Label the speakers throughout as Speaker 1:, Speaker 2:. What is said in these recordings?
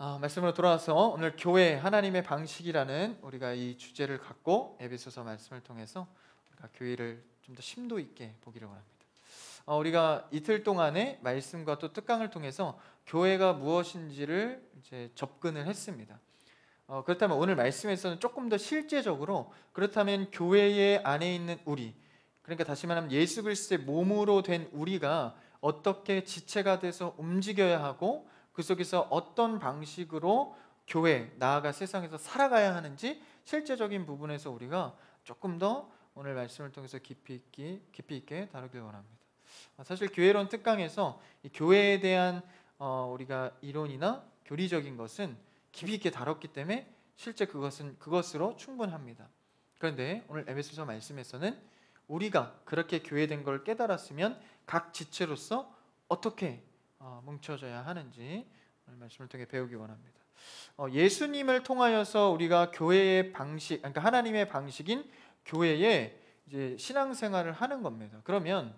Speaker 1: 말씀으로 돌아와서 오늘 교회 하나님의 방식이라는 우리가 이 주제를 갖고 에베소서 말씀을 통해서 우리가 교회를 좀 더 심도 있게 보기를 원합니다. 우리가 이틀 동안의 말씀과 또 특강을 통해서 교회가 무엇인지를 이제 접근을 했습니다. 그렇다면 오늘 말씀에서는 조금 더 실제적으로, 그렇다면 교회의 안에 있는 우리, 그러니까 다시 말하면 예수 그리스도의 몸으로 된 우리가 어떻게 지체가 돼서 움직여야 하고 그 속에서 어떤 방식으로 교회, 나아가 세상에서 살아가야 하는지 실제적인 부분에서 우리가 조금 더 오늘 말씀을 통해서 깊이 있게 다루길 원합니다. 사실 교회론 특강에서 이 교회에 대한 우리가 이론이나 교리적인 것은 깊이 있게 다뤘기 때문에 실제 그것으로 충분합니다. 그런데 오늘 에베소서 말씀에서는 우리가 그렇게 교회된 걸 깨달았으면 각 지체로서 어떻게 뭉쳐져야 하는지 오늘 말씀을 통해 배우기 원합니다. 예수님을 통하여서 우리가 교회의 방식, 그러니까 하나님의 방식인 교회에 이제 신앙생활을 하는 겁니다. 그러면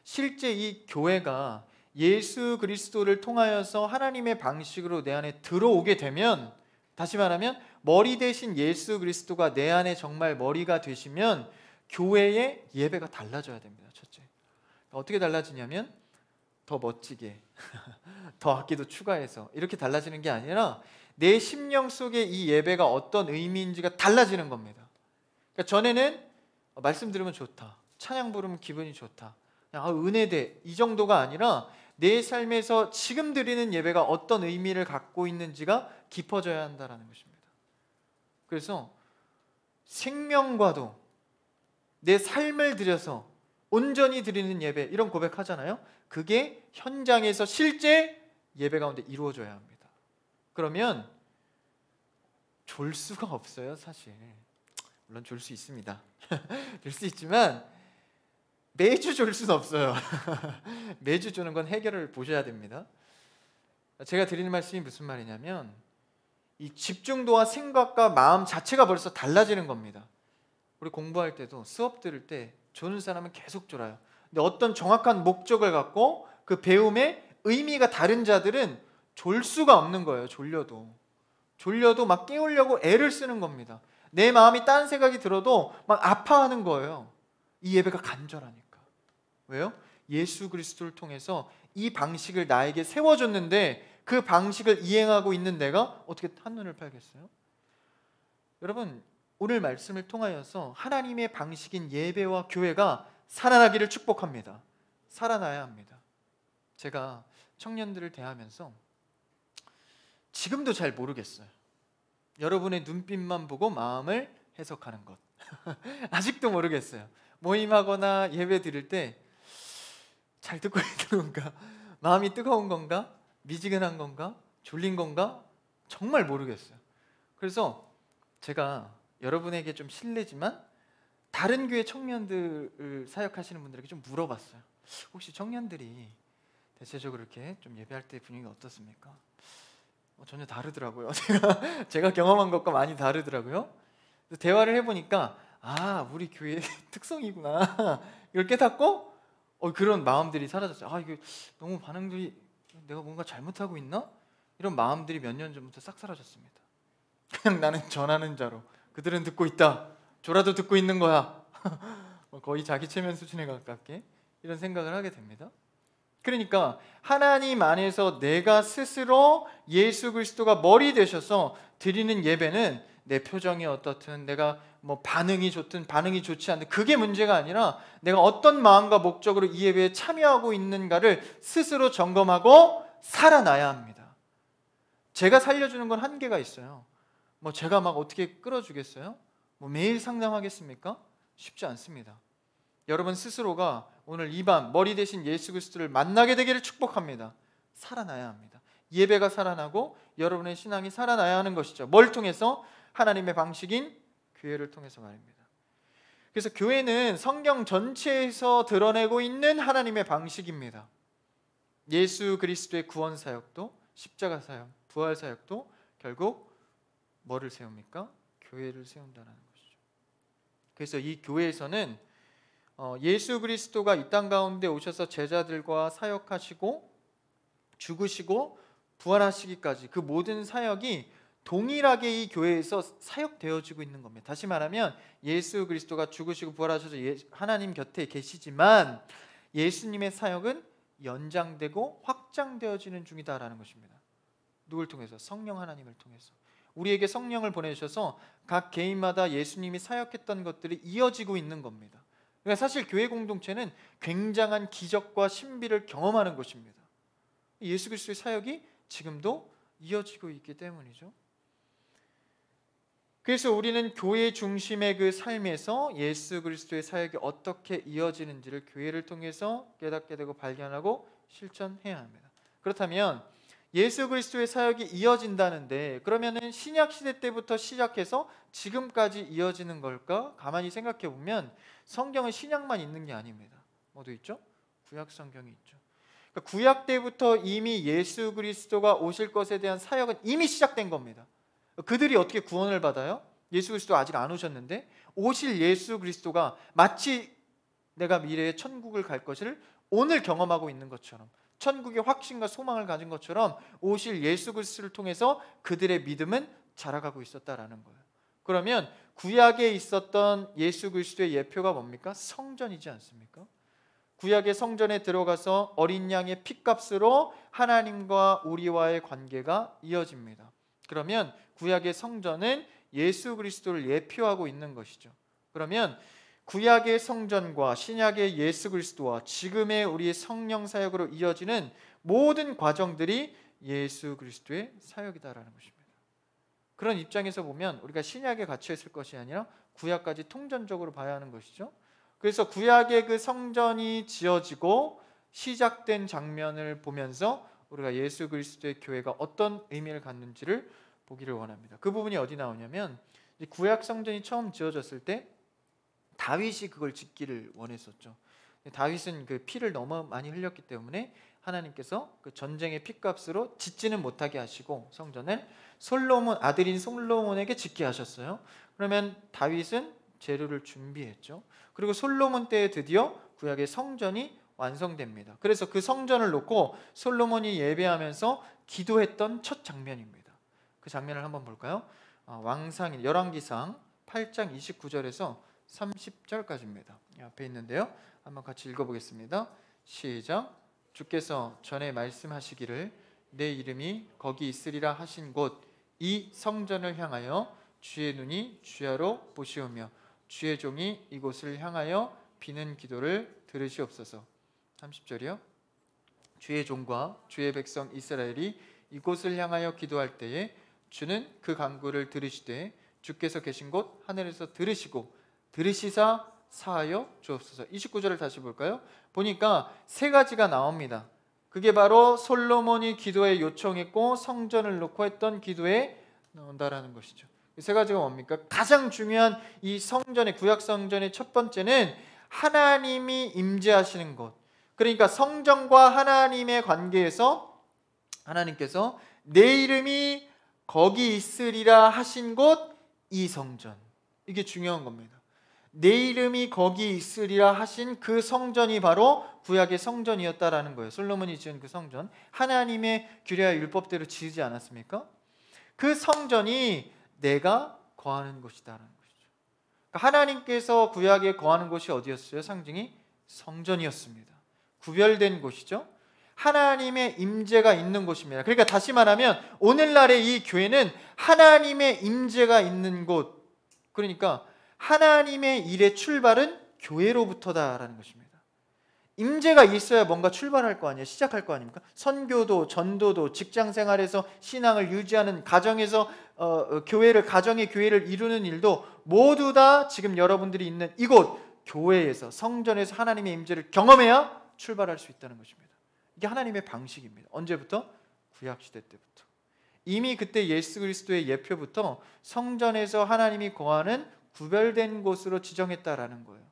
Speaker 1: 실제 이 교회가 예수 그리스도를 통하여서 하나님의 방식으로 내 안에 들어오게 되면, 다시 말하면 머리 대신 예수 그리스도가 내 안에 정말 머리가 되시면 교회의 예배가 달라져야 됩니다. 첫째, 어떻게 달라지냐면 더 멋지게 더 악기도 추가해서 이렇게 달라지는 게 아니라 내 심령 속에 이 예배가 어떤 의미인지가 달라지는 겁니다. 그러니까 전에는 말씀 들으면 좋다, 찬양 부르면 기분이 좋다, 그냥 은혜돼, 이 정도가 아니라 내 삶에서 지금 드리는 예배가 어떤 의미를 갖고 있는지가 깊어져야 한다는 것입니다. 그래서 생명과도 내 삶을 들여서 온전히 드리는 예배, 이런 고백하잖아요. 그게 현장에서 실제 예배 가운데 이루어져야 합니다. 그러면 졸 수가 없어요. 사실 물론 졸 수 있습니다. 졸 수 있지만 매주 졸 수는 없어요. 매주 조는 건 해결을 보셔야 됩니다. 제가 드리는 말씀이 무슨 말이냐면 이 집중도와 생각과 마음 자체가 벌써 달라지는 겁니다. 우리 공부할 때도 수업 들을 때 조는 사람은 계속 졸아요. 근데 어떤 정확한 목적을 갖고 그 배움의 의미가 다른 자들은 졸 수가 없는 거예요. 졸려도 막 깨우려고 애를 쓰는 겁니다. 내 마음이 딴 생각이 들어도 막 아파하는 거예요. 이 예배가 간절하니까. 왜요? 예수 그리스도를 통해서 이 방식을 나에게 세워줬는데 그 방식을 이행하고 있는 내가 어떻게 한눈을 팔겠어요? 여러분, 오늘 말씀을 통하여서 하나님의 방식인 예배와 교회가 살아나기를 축복합니다. 살아나야 합니다. 제가 청년들을 대하면서 지금도 잘 모르겠어요. 여러분의 눈빛만 보고 마음을 해석하는 것. 아직도 모르겠어요. 모임하거나 예배 드릴 때 잘 듣고 있는 건가? 마음이 뜨거운 건가? 미지근한 건가? 졸린 건가? 정말 모르겠어요. 그래서 제가 여러분에게 좀 실례지만 다른 교회 청년들을 사역하시는 분들에게 좀 물어봤어요. 혹시 청년들이 대체적으로 이렇게 좀 예배할 때 분위기가 어떻습니까? 전혀 다르더라고요. 제가 경험한 것과 많이 다르더라고요. 대화를 해보니까 우리 교회의 특성이구나 이걸 깨닫고 그런 마음들이 사라졌어요. 이게 너무 반응들이, 내가 뭔가 잘못하고 있나? 이런 마음들이 몇 년 전부터 싹 사라졌습니다. 그냥 나는 전하는 자로, 그들은 듣고 있다, 저라도 듣고 있는 거야. 거의 자기 체면 수준에 가깝게 이런 생각을 하게 됩니다. 그러니까 하나님 안에서 내가 스스로 예수 그리스도가 머리 되셔서 드리는 예배는 내 표정이 어떻든, 내가 뭐 반응이 좋든 반응이 좋지 않든 그게 문제가 아니라 내가 어떤 마음과 목적으로 이 예배에 참여하고 있는가를 스스로 점검하고 살아나야 합니다. 제가 살려주는 건 한계가 있어요. 제가 막 어떻게 끌어주겠어요? 매일 상담하겠습니까? 쉽지 않습니다. 여러분 스스로가 오늘 이 밤 머리 대신 예수 그리스도를 만나게 되기를 축복합니다. 살아나야 합니다. 예배가 살아나고 여러분의 신앙이 살아나야 하는 것이죠. 뭘 통해서? 하나님의 방식인 교회를 통해서 말입니다. 그래서 교회는 성경 전체에서 드러내고 있는 하나님의 방식입니다. 예수 그리스도의 구원 사역도, 십자가 사역, 부활 사역도 결국 뭐를 세웁니까? 교회를 세운다는 것이죠. 그래서 이 교회에서는 예수 그리스도가 이 땅 가운데 오셔서 제자들과 사역하시고 죽으시고 부활하시기까지 그 모든 사역이 동일하게 이 교회에서 사역되어지고 있는 겁니다. 다시 말하면 예수 그리스도가 죽으시고 부활하셔서 하나님 곁에 계시지만 예수님의 사역은 연장되고 확장되어지는 중이다라는 것입니다. 누굴 통해서? 성령 하나님을 통해서. 우리에게 성령을 보내주셔서 각 개인마다 예수님이 사역했던 것들이 이어지고 있는 겁니다. 그러니까 사실 교회 공동체는 굉장한 기적과 신비를 경험하는 것입니다. 예수 그리스도의 사역이 지금도 이어지고 있기 때문이죠. 그래서 우리는 교회 중심의 그 삶에서 예수 그리스도의 사역이 어떻게 이어지는지를 교회를 통해서 깨닫게 되고 발견하고 실천해야 합니다. 그렇다면 예수 그리스도의 사역이 이어진다는데 그러면은 신약 시대 때부터 시작해서 지금까지 이어지는 걸까? 가만히 생각해 보면 성경은 신약만 있는 게 아닙니다. 뭐도 있죠? 구약 성경이 있죠. 그러니까 구약 때부터 이미 예수 그리스도가 오실 것에 대한 사역은 이미 시작된 겁니다. 그들이 어떻게 구원을 받아요? 예수 그리스도 아직 안 오셨는데 오실 예수 그리스도가 마치 내가 미래에 천국을 갈 것을 오늘 경험하고 있는 것처럼, 천국의 확신과 소망을 가진 것처럼 오실 예수 그리스도를 통해서 그들의 믿음은 자라가고 있었다라는 거예요. 그러면 구약에 있었던 예수 그리스도의 예표가 뭡니까? 성전이지 않습니까? 구약의 성전에 들어가서 어린 양의 피값으로 하나님과 우리와의 관계가 이어집니다. 그러면 구약의 성전은 예수 그리스도를 예표하고 있는 것이죠. 그러면 구약의 성전과 신약의 예수 그리스도와 지금의 우리의 성령 사역으로 이어지는 모든 과정들이 예수 그리스도의 사역이다라는 것입니다. 그런 입장에서 보면 우리가 신약에 갇혀 있을 것이 아니라 구약까지 통전적으로 봐야 하는 것이죠. 그래서 구약의 그 성전이 지어지고 시작된 장면을 보면서 우리가 예수 그리스도의 교회가 어떤 의미를 갖는지를 보기를 원합니다. 그 부분이 어디 나오냐면 구약 성전이 처음 지어졌을 때 다윗이 그걸 짓기를 원했었죠. 다윗은 그 피를 너무 많이 흘렸기 때문에 하나님께서 그 전쟁의 피값으로 짓지는 못하게 하시고 성전을 아들인 솔로몬에게 짓게 하셨어요. 그러면 다윗은 재료를 준비했죠. 그리고 솔로몬 때에 드디어 구약의 성전이 완성됩니다. 그래서 그 성전을 놓고 솔로몬이 예배하면서 기도했던 첫 장면입니다. 그 장면을 한번 볼까요? 왕상인 열왕기상 8장 29절에서 30절까지입니다. 앞에 있는데요. 한번 같이 읽어보겠습니다. 시작. 주께서 전에 말씀하시기를 내 이름이 거기 있으리라 하신 곳 이 성전을 향하여 주의 눈이 주야로 보시오며 주의 종이 이곳을 향하여 비는 기도를 들으시옵소서. 30절이요. 주의 종과 주의 백성 이스라엘이 이곳을 향하여 기도할 때에 주는 그 간구를 들으시되 주께서 계신 곳 하늘에서 들으시사 사하여 주옵소서. 29절을 다시 볼까요? 보니까 세 가지가 나옵니다. 그게 바로 솔로몬이 기도에 요청했고 성전을 놓고 했던 기도에 나온다라는 것이죠. 세 가지가 뭡니까? 가장 중요한 이 성전의 구약 성전의 첫 번째는 하나님이 임재하시는 곳. 그러니까 성전과 하나님의 관계에서 하나님께서 내 이름이 거기 있으리라 하신 곳 이 성전. 이게 중요한 겁니다. 내 이름이 거기 있으리라 하신 그 성전이 바로 구약의 성전이었다라는 거예요. 솔로몬이 지은 그 성전, 하나님의 규례와 율법대로 지으지 않았습니까? 그 성전이 내가 거하는 곳이다라는 것이죠. 그러니까 하나님께서 구약에 거하는 곳이 어디였어요? 상징이 성전이었습니다. 구별된 곳이죠. 하나님의 임재가 있는 곳입니다. 그러니까 다시 말하면 오늘날의 이 교회는 하나님의 임재가 있는 곳, 그러니까 하나님의 일의 출발은 교회로부터다라는 것입니다. 임재가 있어야 뭔가 출발할 거 아니에요. 시작할 거 아닙니까? 선교도, 전도도, 직장생활에서 신앙을 유지하는 가정에서 가정의 교회를 이루는 일도 모두 다 지금 여러분들이 있는 이곳 교회에서, 성전에서 하나님의 임재를 경험해야 출발할 수 있다는 것입니다. 이게 하나님의 방식입니다. 언제부터? 구약시대 때부터. 이미 그때 예수 그리스도의 예표부터 성전에서 하나님이 거하는 구별된 곳으로 지정했다라는 거예요.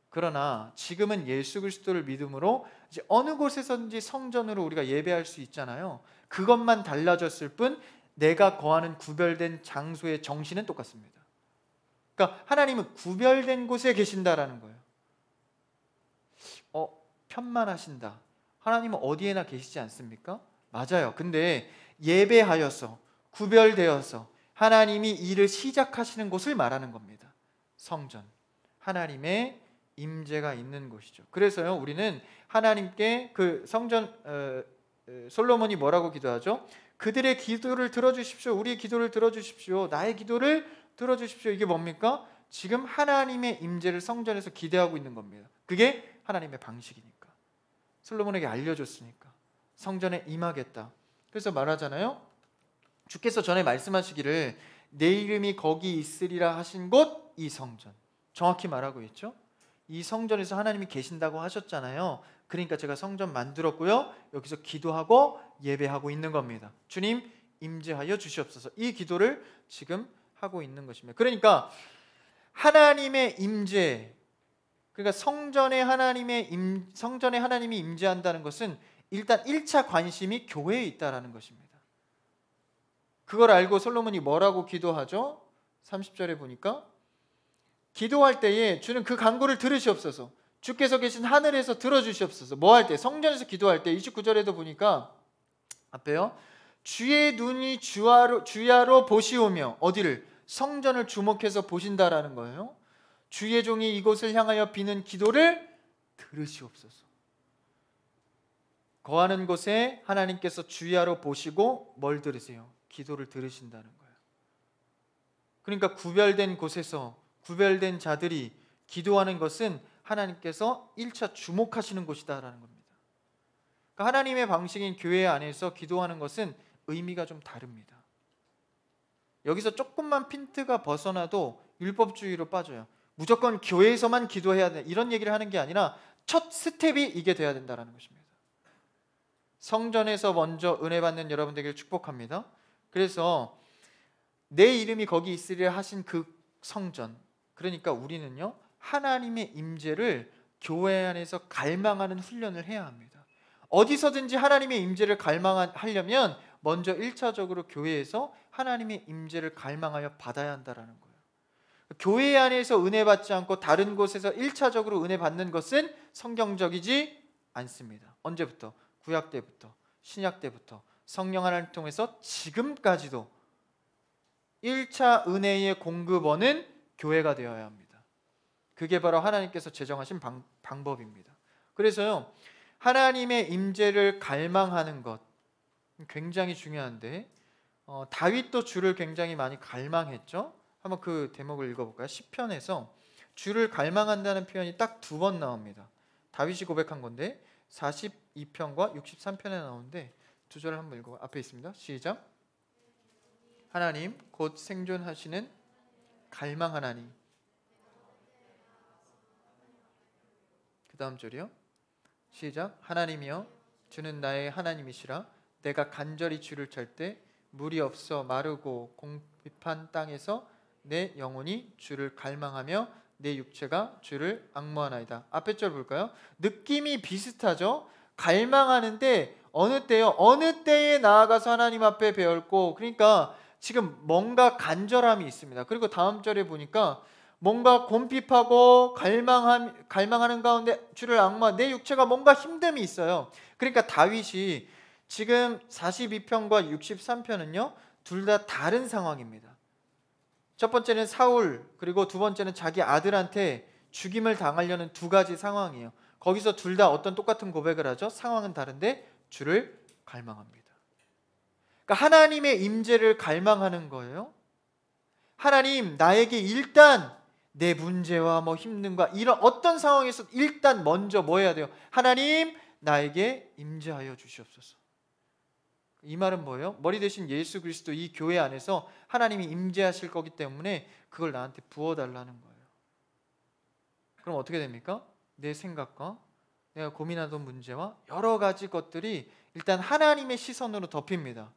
Speaker 1: 그러나 지금은 예수 그리스도를 믿음으로 이제 어느 곳에서든지 성전으로 우리가 예배할 수 있잖아요. 그것만 달라졌을 뿐 내가 거하는 구별된 장소의 정신은 똑같습니다. 그러니까 하나님은 구별된 곳에 계신다라는 거예요. 편만하신다. 하나님은 어디에나 계시지 않습니까? 맞아요. 근데 예배하여서 구별되어서 하나님이 일을 시작하시는 곳을 말하는 겁니다. 성전, 하나님의 임재가 있는 곳이죠. 그래서요, 우리는 하나님께 그 성전 솔로몬이 뭐라고 기도하죠? 그들의 기도를 들어주십시오. 우리의 기도를 들어주십시오. 나의 기도를 들어주십시오. 이게 뭡니까? 지금 하나님의 임재를 성전에서 기대하고 있는 겁니다. 그게 하나님의 방식이니까, 솔로몬에게 알려줬으니까 성전에 임하겠다. 그래서 말하잖아요, 주께서 전에 말씀하시기를 내 이름이 거기 있으리라 하신 곳 이 성전, 정확히 말하고 있죠. 이 성전에서 하나님이 계신다고 하셨잖아요. 그러니까 제가 성전 만들었고요, 여기서 기도하고 예배하고 있는 겁니다. 주님 임재하여 주시옵소서. 이 기도를 지금 하고 있는 것입니다. 그러니까 하나님의 임재, 그러니까 성전에 하나님이 임재한다는 것은 일단 1차 관심이 교회에 있다라는 것입니다. 그걸 알고 솔로몬이 뭐라고 기도하죠? 30절에 보니까 기도할 때에 주는 그 간구를 들으시옵소서. 주께서 계신 하늘에서 들어주시옵소서. 뭐 할 때? 성전에서 기도할 때. 29절에도 보니까 앞에요, 주의 눈이 주야로 보시오며, 어디를? 성전을 주목해서 보신다라는 거예요. 주의 종이 이곳을 향하여 비는 기도를 들으시옵소서. 거하는 곳에 하나님께서 주야로 보시고 뭘 들으세요? 기도를 들으신다는 거예요. 그러니까 구별된 곳에서 구별된 자들이 기도하는 것은 하나님께서 1차 주목하시는 곳이다라는 겁니다. 그러니까 하나님의 방식인 교회 안에서 기도하는 것은 의미가 좀 다릅니다. 여기서 조금만 핀트가 벗어나도 율법주의로 빠져요. 무조건 교회에서만 기도해야 돼, 이런 얘기를 하는 게 아니라 첫 스텝이 이게 돼야 된다는 것입니다. 성전에서 먼저 은혜 받는 여러분 되기를 축복합니다. 그래서 내 이름이 거기 있으리라 하신 그 성전, 그러니까 우리는요, 하나님의 임재를 교회 안에서 갈망하는 훈련을 해야 합니다. 어디서든지 하나님의 임재를 갈망하려면 먼저 1차적으로 교회에서 하나님의 임재를 갈망하여 받아야 한다는 거예요. 교회 안에서 은혜 받지 않고 다른 곳에서 1차적으로 은혜 받는 것은 성경적이지 않습니다. 언제부터? 구약 때부터, 신약 때부터 성령 하나님을 통해서 지금까지도 1차 은혜의 공급원은 교회가 되어야 합니다. 그게 바로 하나님께서 제정하신 방법입니다. 그래서요, 하나님의 임재를 갈망하는 것 굉장히 중요한데, 다윗도 주를 굉장히 많이 갈망했죠. 한번 그 대목을 읽어볼까요? 시편에서 주를 갈망한다는 표현이 딱 2번 나옵니다. 다윗이 고백한 건데 42편과 63편에 나오는데 2절을 한번 읽어. 앞에 있습니다. 시작. 하나님 곧 생존하시는 갈망하나니. 그 다음 절이요. 시작. 하나님이여 주는 나의 하나님이시라. 내가 간절히 주를 찰 때 물이 없어 마르고 공핍한 땅에서 내 영혼이 주를 갈망하며 내 육체가 주를 앙모하나이다. 앞에 절 볼까요? 느낌이 비슷하죠. 갈망하는데 어느 때요? 어느 때에 나아가서 하나님 앞에 배웠고, 그러니까 지금 뭔가 간절함이 있습니다. 그리고 다음 절에 보니까 뭔가 곰핍하고 갈망하는 가운데 주를 앙모하, 내 육체가 뭔가 힘듦이 있어요. 그러니까 다윗이 지금 42편과 63편은요 둘 다 다른 상황입니다. 첫 번째는 사울, 그리고 두 번째는 자기 아들한테 죽임을 당하려는 2가지 상황이에요. 거기서 둘 다 어떤 똑같은 고백을 하죠? 상황은 다른데 주를 갈망합니다. 그러니까 하나님의 임재를 갈망하는 거예요. 하나님 나에게 일단 내 문제와 뭐 힘든가 이런 어떤 상황에서 일단 먼저 뭐 해야 돼요? 하나님 나에게 임재하여 주시옵소서. 이 말은 뭐예요? 머리 대신 예수 그리스도 이 교회 안에서 하나님이 임재하실 거기 때문에 그걸 나한테 부어달라는 거예요. 그럼 어떻게 됩니까? 내 생각과 내가 고민하던 문제와 여러 가지 것들이 일단 하나님의 시선으로 덮입니다.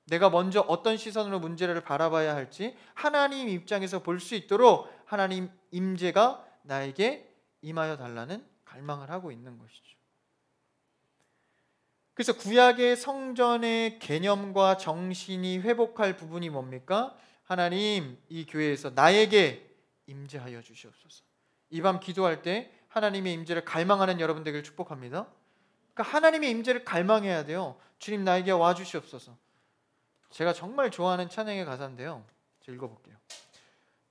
Speaker 1: 내가 먼저 어떤 시선으로 문제를 바라봐야 할지 하나님 입장에서 볼 수 있도록 하나님 임재가 나에게 임하여 달라는 갈망을 하고 있는 것이죠. 그래서 구약의 성전의 개념과 정신이 회복할 부분이 뭡니까? 하나님 이 교회에서 나에게 임재하여 주시옵소서. 이 밤 기도할 때 하나님의 임재를 갈망하는 여러분 되기를 축복합니다. 그러니까 하나님의 임재를 갈망해야 돼요. 주님 나에게 와주시옵소서. 제가 정말 좋아하는 찬양의 가사인데요, 제가 읽어볼게요.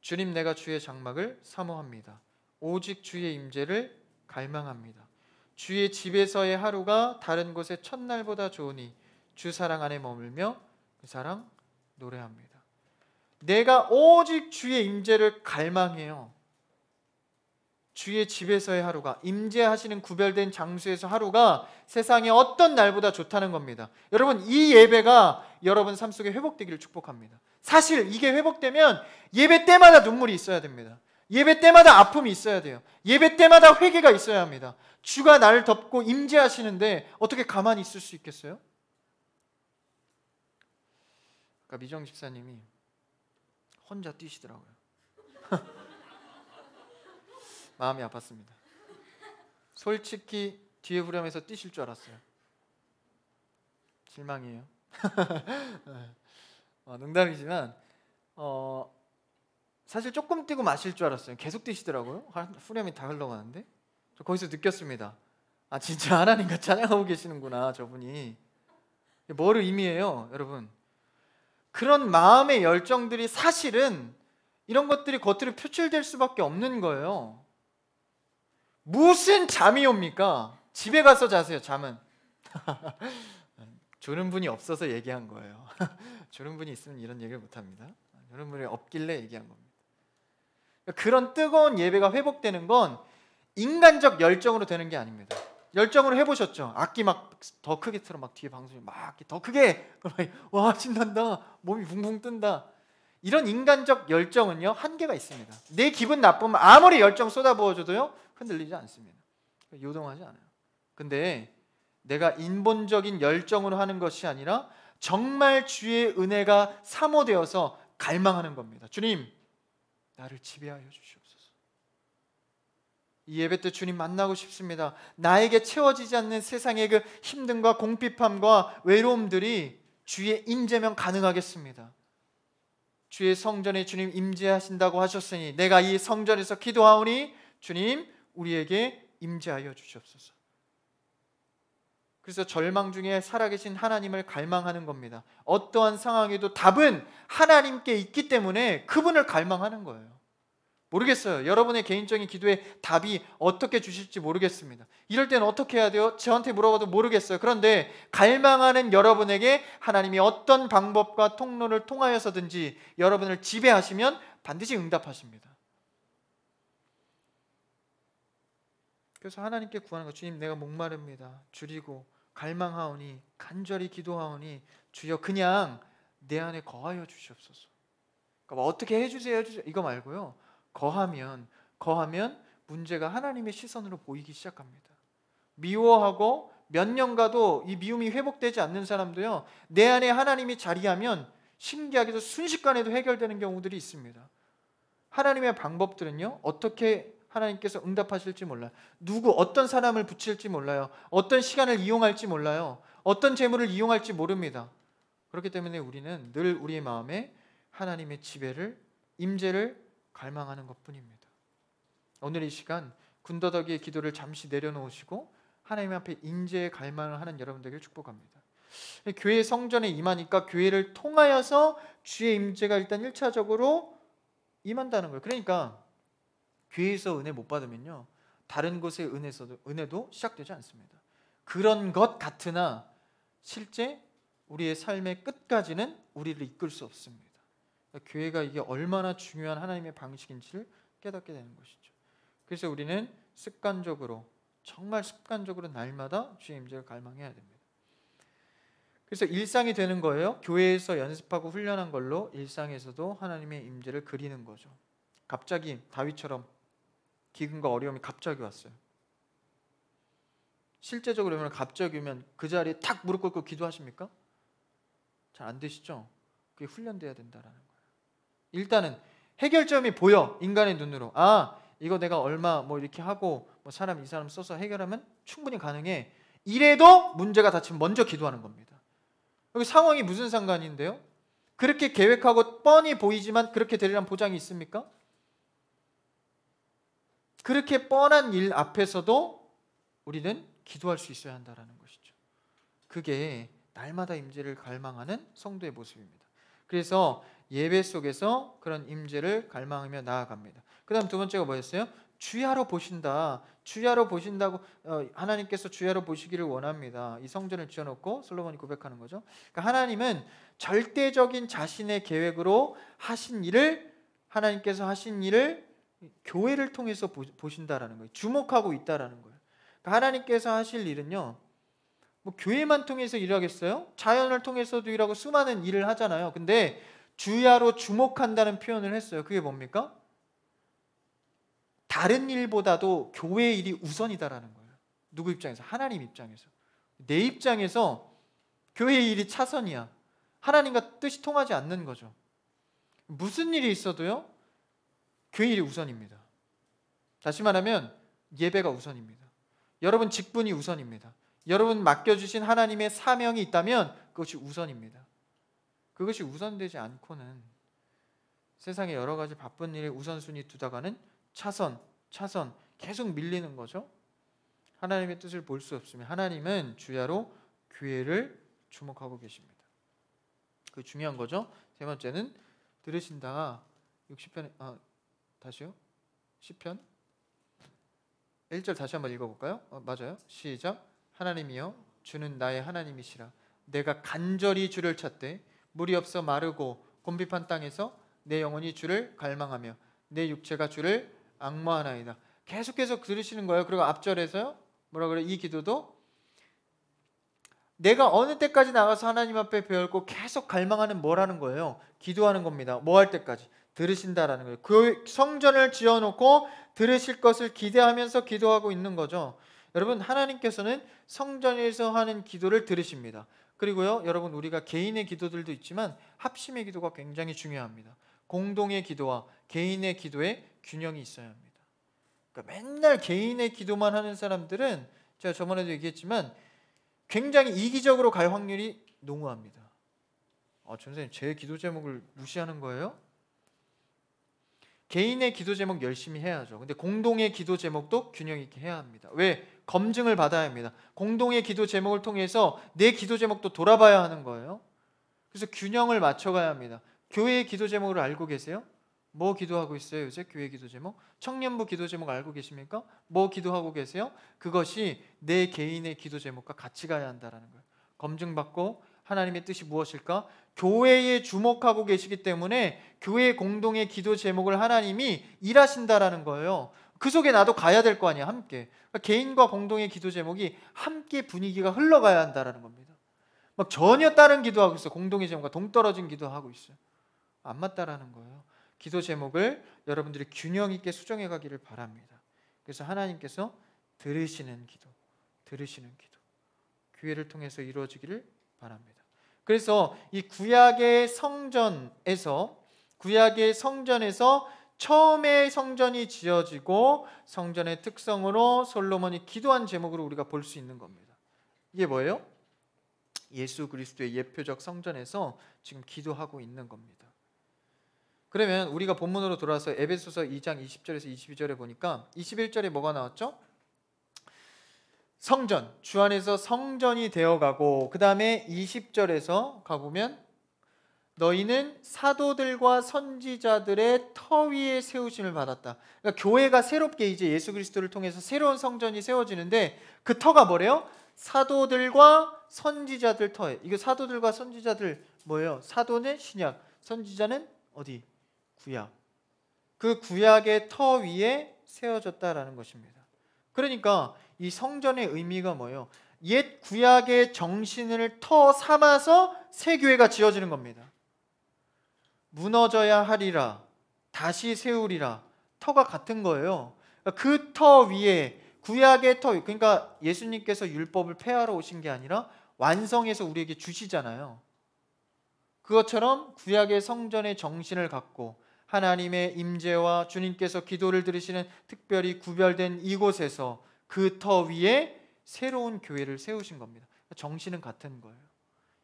Speaker 1: 주님 내가 주의 장막을 사모합니다. 오직 주의 임재를 갈망합니다. 주의 집에서의 하루가 다른 곳의 첫날보다 좋으니 주 사랑 안에 머물며 그 사랑 노래합니다. 내가 오직 주의 임재를 갈망해요. 주의 집에서의 하루가, 임재하시는 구별된 장소에서 하루가 세상의 어떤 날보다 좋다는 겁니다. 여러분, 이 예배가 여러분 삶 속에 회복되기를 축복합니다. 사실 이게 회복되면 예배 때마다 눈물이 있어야 됩니다. 예배 때마다 아픔이 있어야 돼요. 예배 때마다 회개가 있어야 합니다. 주가 나를 덮고 임재하시는데 어떻게 가만히 있을 수 있겠어요? 아까 미정 집사님이 혼자 뛰시더라고요. 마음이 아팠습니다. 솔직히 뒤에 후렴에서 뛰실 줄 알았어요. 실망이에요. 농담이지만 사실 조금 뛰고 마실 줄 알았어요. 계속 뛰시더라고요. 후렴이 다 흘러가는데 저 거기서 느꼈습니다. 아, 진짜 하나님과 찬양하고 계시는구나, 저분이. 뭐를 의미해요, 여러분? 그런 마음의 열정들이 사실은 이런 것들이 겉으로 표출될 수밖에 없는 거예요. 무슨 잠이 옵니까? 집에 가서 자세요, 잠은. 조는 분이 없어서 얘기한 거예요. 조는 분이 있으면 이런 얘기를 못합니다. 조는 분이 없길래 얘기한 겁니다. 그런 뜨거운 예배가 회복되는 건 인간적 열정으로 되는 게 아닙니다. 열정으로 해보셨죠? 악기 막 더 크게 틀어, 막 뒤에 방송이 막 더 크게, 와 신난다, 몸이 붕붕 뜬다. 이런 인간적 열정은요, 한계가 있습니다. 내 기분 나쁘면 아무리 열정 쏟아부어줘도요 흔들리지 않습니다. 요동하지 않아요. 근데 내가 인본적인 열정으로 하는 것이 아니라 정말 주의 은혜가 사모되어서 갈망하는 겁니다. 주님, 나를 지배하여 주시옵소서. 이 예배 때 주님 만나고 싶습니다. 나에게 채워지지 않는 세상의 그 힘듦과 공핍함과 외로움들이 주의 임재면 가능하겠습니다. 주의 성전에 주님 임재하신다고 하셨으니 내가 이 성전에서 기도하오니 주님 우리에게 임재하여 주시옵소서. 그래서 절망 중에 살아계신 하나님을 갈망하는 겁니다. 어떠한 상황에도 답은 하나님께 있기 때문에 그분을 갈망하는 거예요. 모르겠어요. 여러분의 개인적인 기도에 답이 어떻게 주실지 모르겠습니다. 이럴 때는 어떻게 해야 돼요? 저한테 물어봐도 모르겠어요. 그런데 갈망하는 여러분에게 하나님이 어떤 방법과 통로를 통하여서든지 여러분을 지배하시면 반드시 응답하십니다. 그래서 하나님께 구하는 거, 주님 내가 목마릅니다. 줄이고 갈망하오니 간절히 기도하오니 주여 그냥 내 안에 거하여 주시옵소서. 그러니까 뭐 어떻게 해주세요 이거 말고요. 거하면 문제가 하나님의 시선으로 보이기 시작합니다. 미워하고 몇 년 가도 이 미움이 회복되지 않는 사람도요, 내 안에 하나님이 자리하면 신기하게도 순식간에도 해결되는 경우들이 있습니다. 하나님의 방법들은요, 어떻게 하나님께서 응답하실지 몰라요. 어떤 사람을 붙일지 몰라요. 어떤 시간을 이용할지 몰라요. 어떤 재물을 이용할지 모릅니다. 그렇기 때문에 우리는 늘 우리의 마음에 하나님의 지배를, 임재를 갈망하는 것뿐입니다. 오늘 이 시간 군더더기의 기도를 잠시 내려놓으시고 하나님 앞에 임재의 갈망을 하는 여러분들에게 축복합니다. 교회 성전에 임하니까 교회를 통하여서 주의 임재가 일단 1차적으로 임한다는 거예요. 그러니까 교회에서 은혜 못 받으면요, 다른 곳의 은혜도 시작되지 않습니다. 그런 것 같으나 실제 우리의 삶의 끝까지는 우리를 이끌 수 없습니다. 그러니까 교회가 이게 얼마나 중요한 하나님의 방식인지를 깨닫게 되는 것이죠. 그래서 우리는 정말 습관적으로 날마다 주의 임재를 갈망해야 됩니다. 그래서 일상이 되는 거예요. 교회에서 연습하고 훈련한 걸로 일상에서도 하나님의 임재를 그리는 거죠. 갑자기 다윗처럼 기근과 어려움이 갑자기 왔어요. 실제적으로 그러면 갑자기 오면 그 자리에 탁 무릎 꿇고 기도하십니까? 잘 안 되시죠? 그게 훈련돼야 된다라는 거예요. 일단은 해결점이 보여, 인간의 눈으로. 아, 이거 내가 얼마 뭐 이렇게 하고 뭐 이 사람 써서 해결하면 충분히 가능해. 이래도 문제가 닥치면 먼저 기도하는 겁니다. 여기 상황이 무슨 상관인데요? 그렇게 계획하고 뻔히 보이지만 그렇게 되리란 보장이 있습니까? 그렇게 뻔한 일 앞에서도 우리는 기도할 수 있어야 한다는 것이죠. 그게 날마다 임재를 갈망하는 성도의 모습입니다. 그래서 예배 속에서 그런 임재를 갈망하며 나아갑니다. 그 다음 두 번째가 뭐였어요? 주야로 보신다. 주야로 보신다고 하나님께서 주야로 보시기를 원합니다. 이 성전을 지어놓고 솔로몬이 고백하는 거죠. 그러니까 하나님은 절대적인 자신의 계획으로 하신 일을, 하나님께서 하신 일을 교회를 통해서 보신다라는 거예요. 주목하고 있다라는 거예요. 그러니까 하나님께서 하실 일은요, 뭐 교회만 통해서 일하겠어요? 자연을 통해서도 일하고 수많은 일을 하잖아요. 근데 주야로 주목한다는 표현을 했어요. 그게 뭡니까? 다른 일보다도 교회 일이 우선이다라는 거예요. 누구 입장에서? 하나님 입장에서. 내 입장에서 교회 일이 차선이야. 하나님과 뜻이 통하지 않는 거죠. 무슨 일이 있어도요, 교회 일이 우선입니다. 다시 말하면 예배가 우선입니다. 여러분 직분이 우선입니다. 여러분 맡겨주신 하나님의 사명이 있다면 그것이 우선입니다. 그것이 우선되지 않고는 세상에 여러 가지 바쁜 일에 우선순위 두다가는 차선 계속 밀리는 거죠. 하나님의 뜻을 볼 수 없으면 하나님은 주야로 교회를 주목하고 계십니다. 그 중요한 거죠. 세 번째는 들으신다. 60편 다시요. 시편 1절 다시 한번 읽어볼까요? 맞아요. 시작. 하나님이여 주는 나의 하나님이시라. 내가 간절히 주를 찾되 물이 없어 마르고 곤비판 땅에서 내 영혼이 주를 갈망하며 내 육체가 주를 앙모하나이다. 계속해서 들으시는 거예요. 그리고 앞절에서요, 뭐라 그래? 이 기도도 내가 어느 때까지 나가서 하나님 앞에 배울고 계속 갈망하는 뭐라는 거예요? 기도하는 겁니다. 뭐 할 때까지? 들으신다라는 거예요. 그 성전을 지어놓고 들으실 것을 기대하면서 기도하고 있는 거죠. 여러분, 하나님께서는 성전에서 하는 기도를 들으십니다. 그리고요, 여러분, 우리가 개인의 기도들도 있지만 합심의 기도가 굉장히 중요합니다. 공동의 기도와 개인의 기도에 균형이 있어야 합니다. 그러니까 맨날 개인의 기도만 하는 사람들은 제가 저번에도 얘기했지만 굉장히 이기적으로 갈 확률이 농후합니다. 전사님, 제 기도 제목을 무시하는 거예요? 개인의 기도 제목 열심히 해야죠. 근데 공동의 기도 제목도 균형 있게 해야 합니다. 왜? 검증을 받아야 합니다. 공동의 기도 제목을 통해서 내 기도 제목도 돌아봐야 하는 거예요. 그래서 균형을 맞춰가야 합니다. 교회의 기도 제목을 알고 계세요? 뭐 기도하고 있어요 요새? 교회 기도 제목? 청년부 기도 제목 알고 계십니까? 뭐 기도하고 계세요? 그것이 내 개인의 기도 제목과 같이 가야 한다는 거예요. 검증받고 하나님의 뜻이 무엇일까? 교회에 주목하고 계시기 때문에 교회 공동의 기도 제목을 하나님이 일하신다라는 거예요. 그 속에 나도 가야 될 거 아니야, 함께. 그러니까 개인과 공동의 기도 제목이 함께 분위기가 흘러가야 한다라는 겁니다. 막 전혀 다른 기도하고 있어. 공동의 제목과 동떨어진 기도하고 있어요. 안 맞다라는 거예요. 기도 제목을 여러분들이 균형 있게 수정해 가기를 바랍니다. 그래서 하나님께서 들으시는 기도, 교회를 통해서 이루어지기를 바랍니다. 그래서 이 구약의 성전에서 처음에 성전이 지어지고 성전의 특성으로 솔로몬이 기도한 제목으로 우리가 볼 수 있는 겁니다. 이게 뭐예요? 예수 그리스도의 예표적 성전에서 지금 기도하고 있는 겁니다. 그러면 우리가 본문으로 돌아와서 에베소서 2장 20절에서 22절에 보니까 21절에 뭐가 나왔죠? 성전, 주 안에서 성전이 되어가고, 그 다음에 20절에서 가보면 너희는 사도들과 선지자들의 터 위에 세우심을 받았다. 그러니까 교회가 새롭게 이제 예수 그리스도를 통해서 새로운 성전이 세워지는데 그 터가 뭐래요? 사도들과 선지자들 터에. 이거 사도들과 선지자들 뭐예요? 사도는 신약, 선지자는 어디? 구약. 그 구약의 터 위에 세워졌다라는 것입니다. 그러니까 이 성전의 의미가 뭐예요? 옛 구약의 정신을 터 삼아서 새 교회가 지어지는 겁니다. 무너져야 하리라, 다시 세우리라. 터가 같은 거예요. 그 터 위에, 구약의 터, 그러니까 예수님께서 율법을 폐하러 오신 게 아니라 완성해서 우리에게 주시잖아요. 그것처럼 구약의 성전의 정신을 갖고 하나님의 임재와 주님께서 기도를 들으시는 특별히 구별된 이곳에서 그 터 위에 새로운 교회를 세우신 겁니다. 정신은 같은 거예요.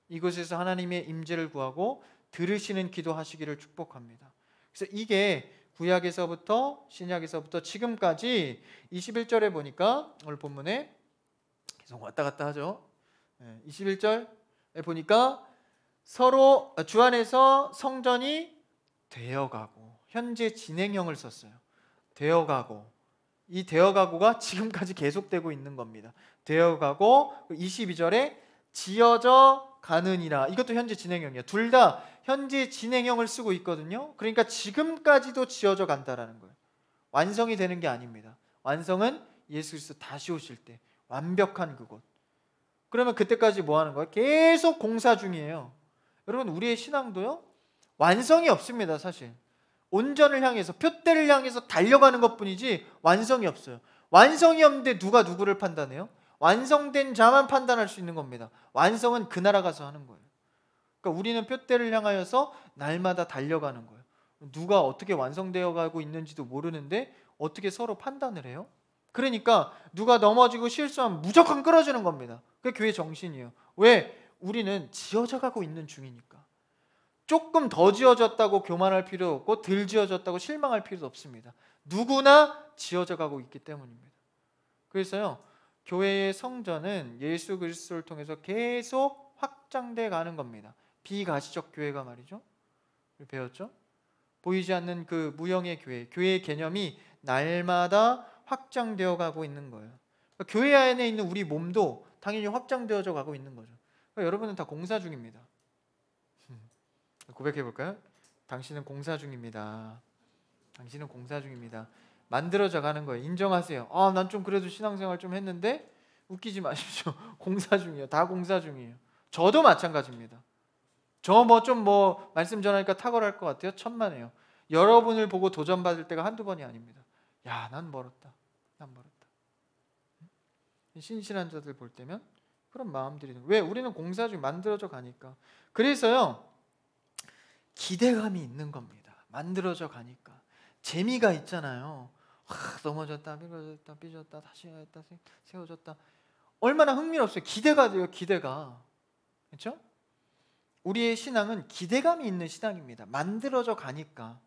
Speaker 1: 이곳에서 하나님의 임재를 구하고 들으시는 기도하시기를 축복합니다. 그래서 이게 구약에서부터 신약에서부터 지금까지 21절에 보니까 오늘 본문에 계속 왔다 갔다 하죠. 21절 보니까 서로 주 안에서 성전이 되어가고, 현재 진행형을 썼어요. 되어가고, 이 되어가고가 지금까지 계속되고 있는 겁니다. 되어가고 22절에 지어져 가느니라, 이것도 현재 진행형이에요. 둘 다 현재 진행형을 쓰고 있거든요. 그러니까 지금까지도 지어져 간다라는 거예요. 완성이 되는 게 아닙니다. 완성은 예수 그리스도 다시 오실 때 완벽한 그곳. 그러면 그때까지 뭐 하는 거예요? 계속 공사 중이에요. 여러분, 우리의 신앙도요, 완성이 없습니다. 사실 온전을 향해서, 표대를 향해서 달려가는 것뿐이지 완성이 없어요. 완성이 없는데 누가 누구를 판단해요? 완성된 자만 판단할 수 있는 겁니다. 완성은 그 나라 가서 하는 거예요. 그러니까 우리는 표대를 향하여서 날마다 달려가는 거예요. 누가 어떻게 완성되어 가고 있는지도 모르는데 어떻게 서로 판단을 해요? 그러니까 누가 넘어지고 실수하면 무조건 끌어주는 겁니다. 그게 교회 정신이에요. 왜? 우리는 지어져 가고 있는 중이니까. 조금 더 지어졌다고 교만할 필요 없고, 덜 지어졌다고 실망할 필요도 없습니다. 누구나 지어져 가고 있기 때문입니다. 그래서요, 교회의 성전은 예수 그리스도를 통해서 계속 확장돼 가는 겁니다. 비가시적 교회가 말이죠. 배웠죠? 보이지 않는 그 무형의 교회, 교회의 개념이 날마다 확장되어 가고 있는 거예요. 그러니까 교회 안에 있는 우리 몸도 당연히 확장되어져 가고 있는 거죠. 그러니까 여러분은 다 공사 중입니다. 고백해 볼까요? 당신은 공사 중입니다. 당신은 공사 중입니다. 만들어져 가는 거예요. 인정하세요. 난 좀 그래도 신앙생활 좀 했는데, 웃기지 마십시오. 공사 중이에요. 다 공사 중이에요. 저도 마찬가지입니다. 저 말씀 전하니까 탁월할 것 같아요. 천만에요. 여러분을 보고 도전받을 때가 한두 번이 아닙니다. 야, 난 멀었다. 난 멀었다. 신실한 자들 볼 때면 그런 마음들이, 왜? 우리는 공사 중, 만들어져 가니까. 그래서요, 기대감이 있는 겁니다. 만들어져 가니까 재미가 있잖아요. 넘어졌다, 미끄러졌다, 삐졌다, 다시 했다, 세워졌다. 얼마나 흥미롭어요. 기대가 돼요. 기대가. 그렇죠? 우리의 신앙은 기대감이 있는 신앙입니다. 만들어져 가니까.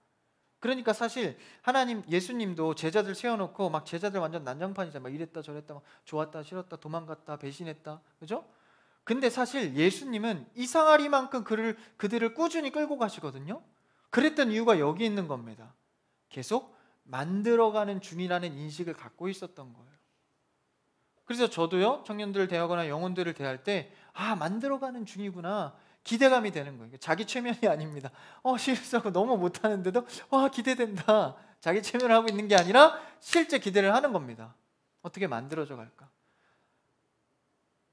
Speaker 1: 그러니까 사실 하나님, 예수님도 제자들 세워놓고 막 제자들 완전 난장판이잖아요. 막 이랬다 저랬다, 막 좋았다 싫었다, 도망갔다 배신했다, 그죠? 근데 사실 예수님은 이상하리만큼 그들을 꾸준히 끌고 가시거든요. 그랬던 이유가 여기 있는 겁니다. 계속 만들어가는 중이라는 인식을 갖고 있었던 거예요. 그래서 저도요, 청년들을 대하거나 영혼들을 대할 때 만들어가는 중이구나, 기대감이 되는 거예요. 자기 최면이 아닙니다. 실수하고 너무 못하는데도 기대된다. 자기 최면을 하고 있는 게 아니라 실제 기대를 하는 겁니다. 어떻게 만들어져 갈까?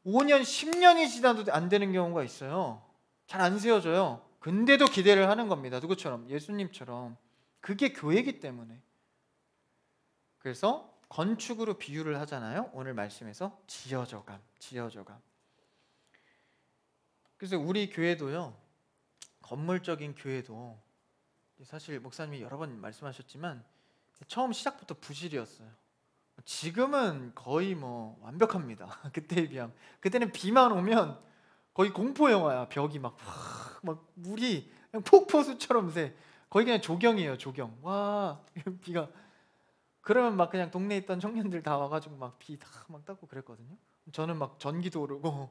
Speaker 1: 5년, 10년이 지나도 안 되는 경우가 있어요. 잘 안 세워져요. 근데도 기대를 하는 겁니다. 누구처럼? 예수님처럼. 그게 교회이기 때문에. 그래서 건축으로 비유를 하잖아요. 오늘 말씀에서 지어져감. 그래서 우리 교회도요, 건물적인 교회도 사실 목사님이 여러 번 말씀하셨지만 처음 시작부터 부실이었어요. 지금은 거의 완벽합니다. 그때에 비하면. 그때는 비만 오면 거의 공포 영화야. 벽이 막 물이 그냥 폭포수처럼 새. 거의 그냥 조경이에요. 조경. 와, 비가. 그러면 막 그냥 동네에 있던 청년들 다 와가지고 막 비 다 막 닦고 그랬거든요. 저는 막 전기도 오르고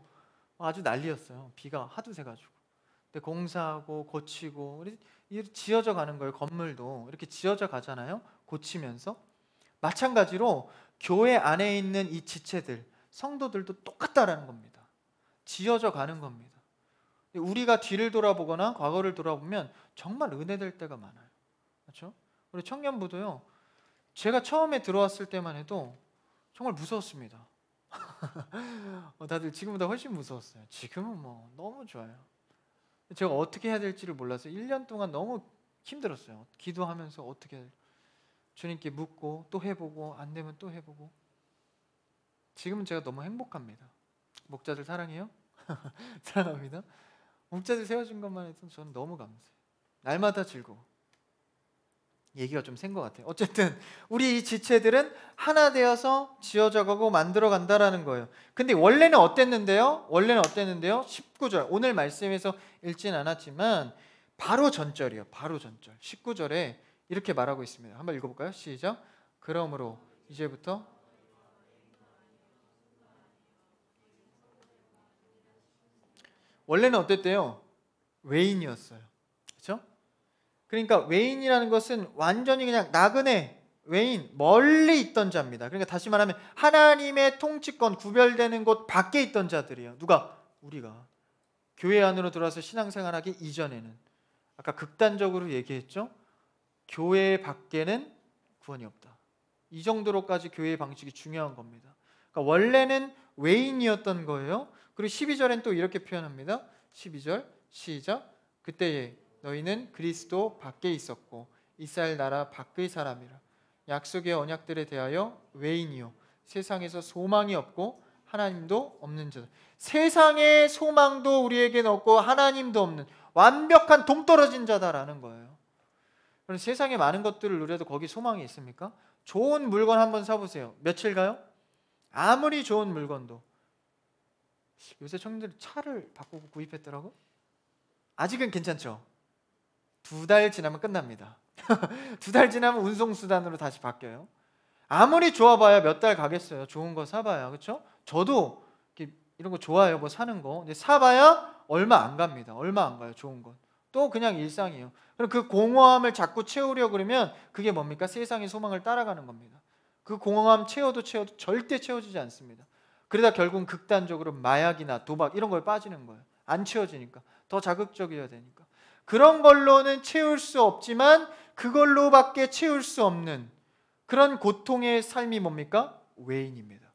Speaker 1: 아주 난리였어요. 비가 하도 새가지고. 근데 공사하고 고치고 이렇게 지어져 가는 거예요. 건물도 이렇게 지어져 가잖아요. 고치면서. 마찬가지로 교회 안에 있는 이 지체들, 성도들도 똑같다라는 겁니다. 지어져 가는 겁니다. 우리가 뒤를 돌아보거나 과거를 돌아보면 정말 은혜될 때가 많아요. 그렇죠? 우리 청년부도요, 제가 처음에 들어왔을 때만 해도 정말 무서웠습니다. 다들 지금보다 훨씬 무서웠어요. 지금은 너무 좋아요. 제가 어떻게 해야 될지를 몰라서 1년 동안 너무 힘들었어요. 기도하면서 어떻게 해야 될지. 주님께 묻고 또 해보고 안 되면 또 해보고. 지금은 제가 너무 행복합니다. 목자들 사랑해요? 사랑합니다. 목자들 세워준 것만 해도 저는 너무 감사해요. 날마다 즐거워. 얘기가 좀 센 것 같아요. 어쨌든 우리 이 지체들은 하나 되어서 지어져 가고 만들어 간다라는 거예요. 근데 원래는 어땠는데요? 19절, 오늘 말씀에서 읽진 않았지만 바로 전절이에요. 바로 전절 19절에 이렇게 말하고 있습니다. 한번 읽어볼까요? 시작. 그러므로 이제부터 원래는 어땠대요? 외인이었어요. 그렇죠? 그러니까 외인이라는 것은 완전히 그냥 나그네, 외인, 멀리 있던 자입니다. 그러니까 다시 말하면 하나님의 통치권 구별되는 곳 밖에 있던 자들이에요. 누가? 우리가. 교회 안으로 들어와서 신앙생활하기 이전에는. 아까 극단적으로 얘기했죠? 교회 밖에는 구원이 없다. 이 정도로까지 교회의 방식이 중요한 겁니다. 그러니까 원래는 외인이었던 거예요. 그리고 12절엔 또 이렇게 표현합니다. 12절 시작. 그때에 너희는 그리스도 밖에 있었고 이스라엘 나라 밖의 사람이라. 약속의 언약들에 대하여 외인이요 세상에서 소망이 없고 하나님도 없는 자들. 세상의 소망도 우리에게는 없고 하나님도 없는 완벽한 동떨어진 자다라는 거예요. 그럼 세상에 많은 것들을 누려도 거기 소망이 있습니까? 좋은 물건 한번 사보세요. 며칠 가요? 아무리 좋은 물건도. 요새 청년들이 차를 바꾸고 구입했더라고. 아직은 괜찮죠? 2달 지나면 끝납니다. 2달 지나면 운송수단으로 다시 바뀌어요. 아무리 좋아봐야 몇 달 가겠어요. 좋은 거 사봐야. 그렇죠? 저도 이런 거 좋아해요. 뭐 사는 거. 근데 사봐야 얼마 안 갑니다. 얼마 안 가요. 좋은 건. 또 그냥 일상이에요. 그럼 그 공허함을 자꾸 채우려 그러면 그게 뭡니까? 세상의 소망을 따라가는 겁니다. 그 공허함 채워도 절대 채워지지 않습니다. 그러다 결국은 극단적으로 마약이나 도박 이런 거에 빠지는 거예요. 안 채워지니까. 더 자극적이어야 되니까. 그런 걸로는 채울 수 없지만 그걸로밖에 채울 수 없는 그런 고통의 삶이 뭡니까? 외인입니다.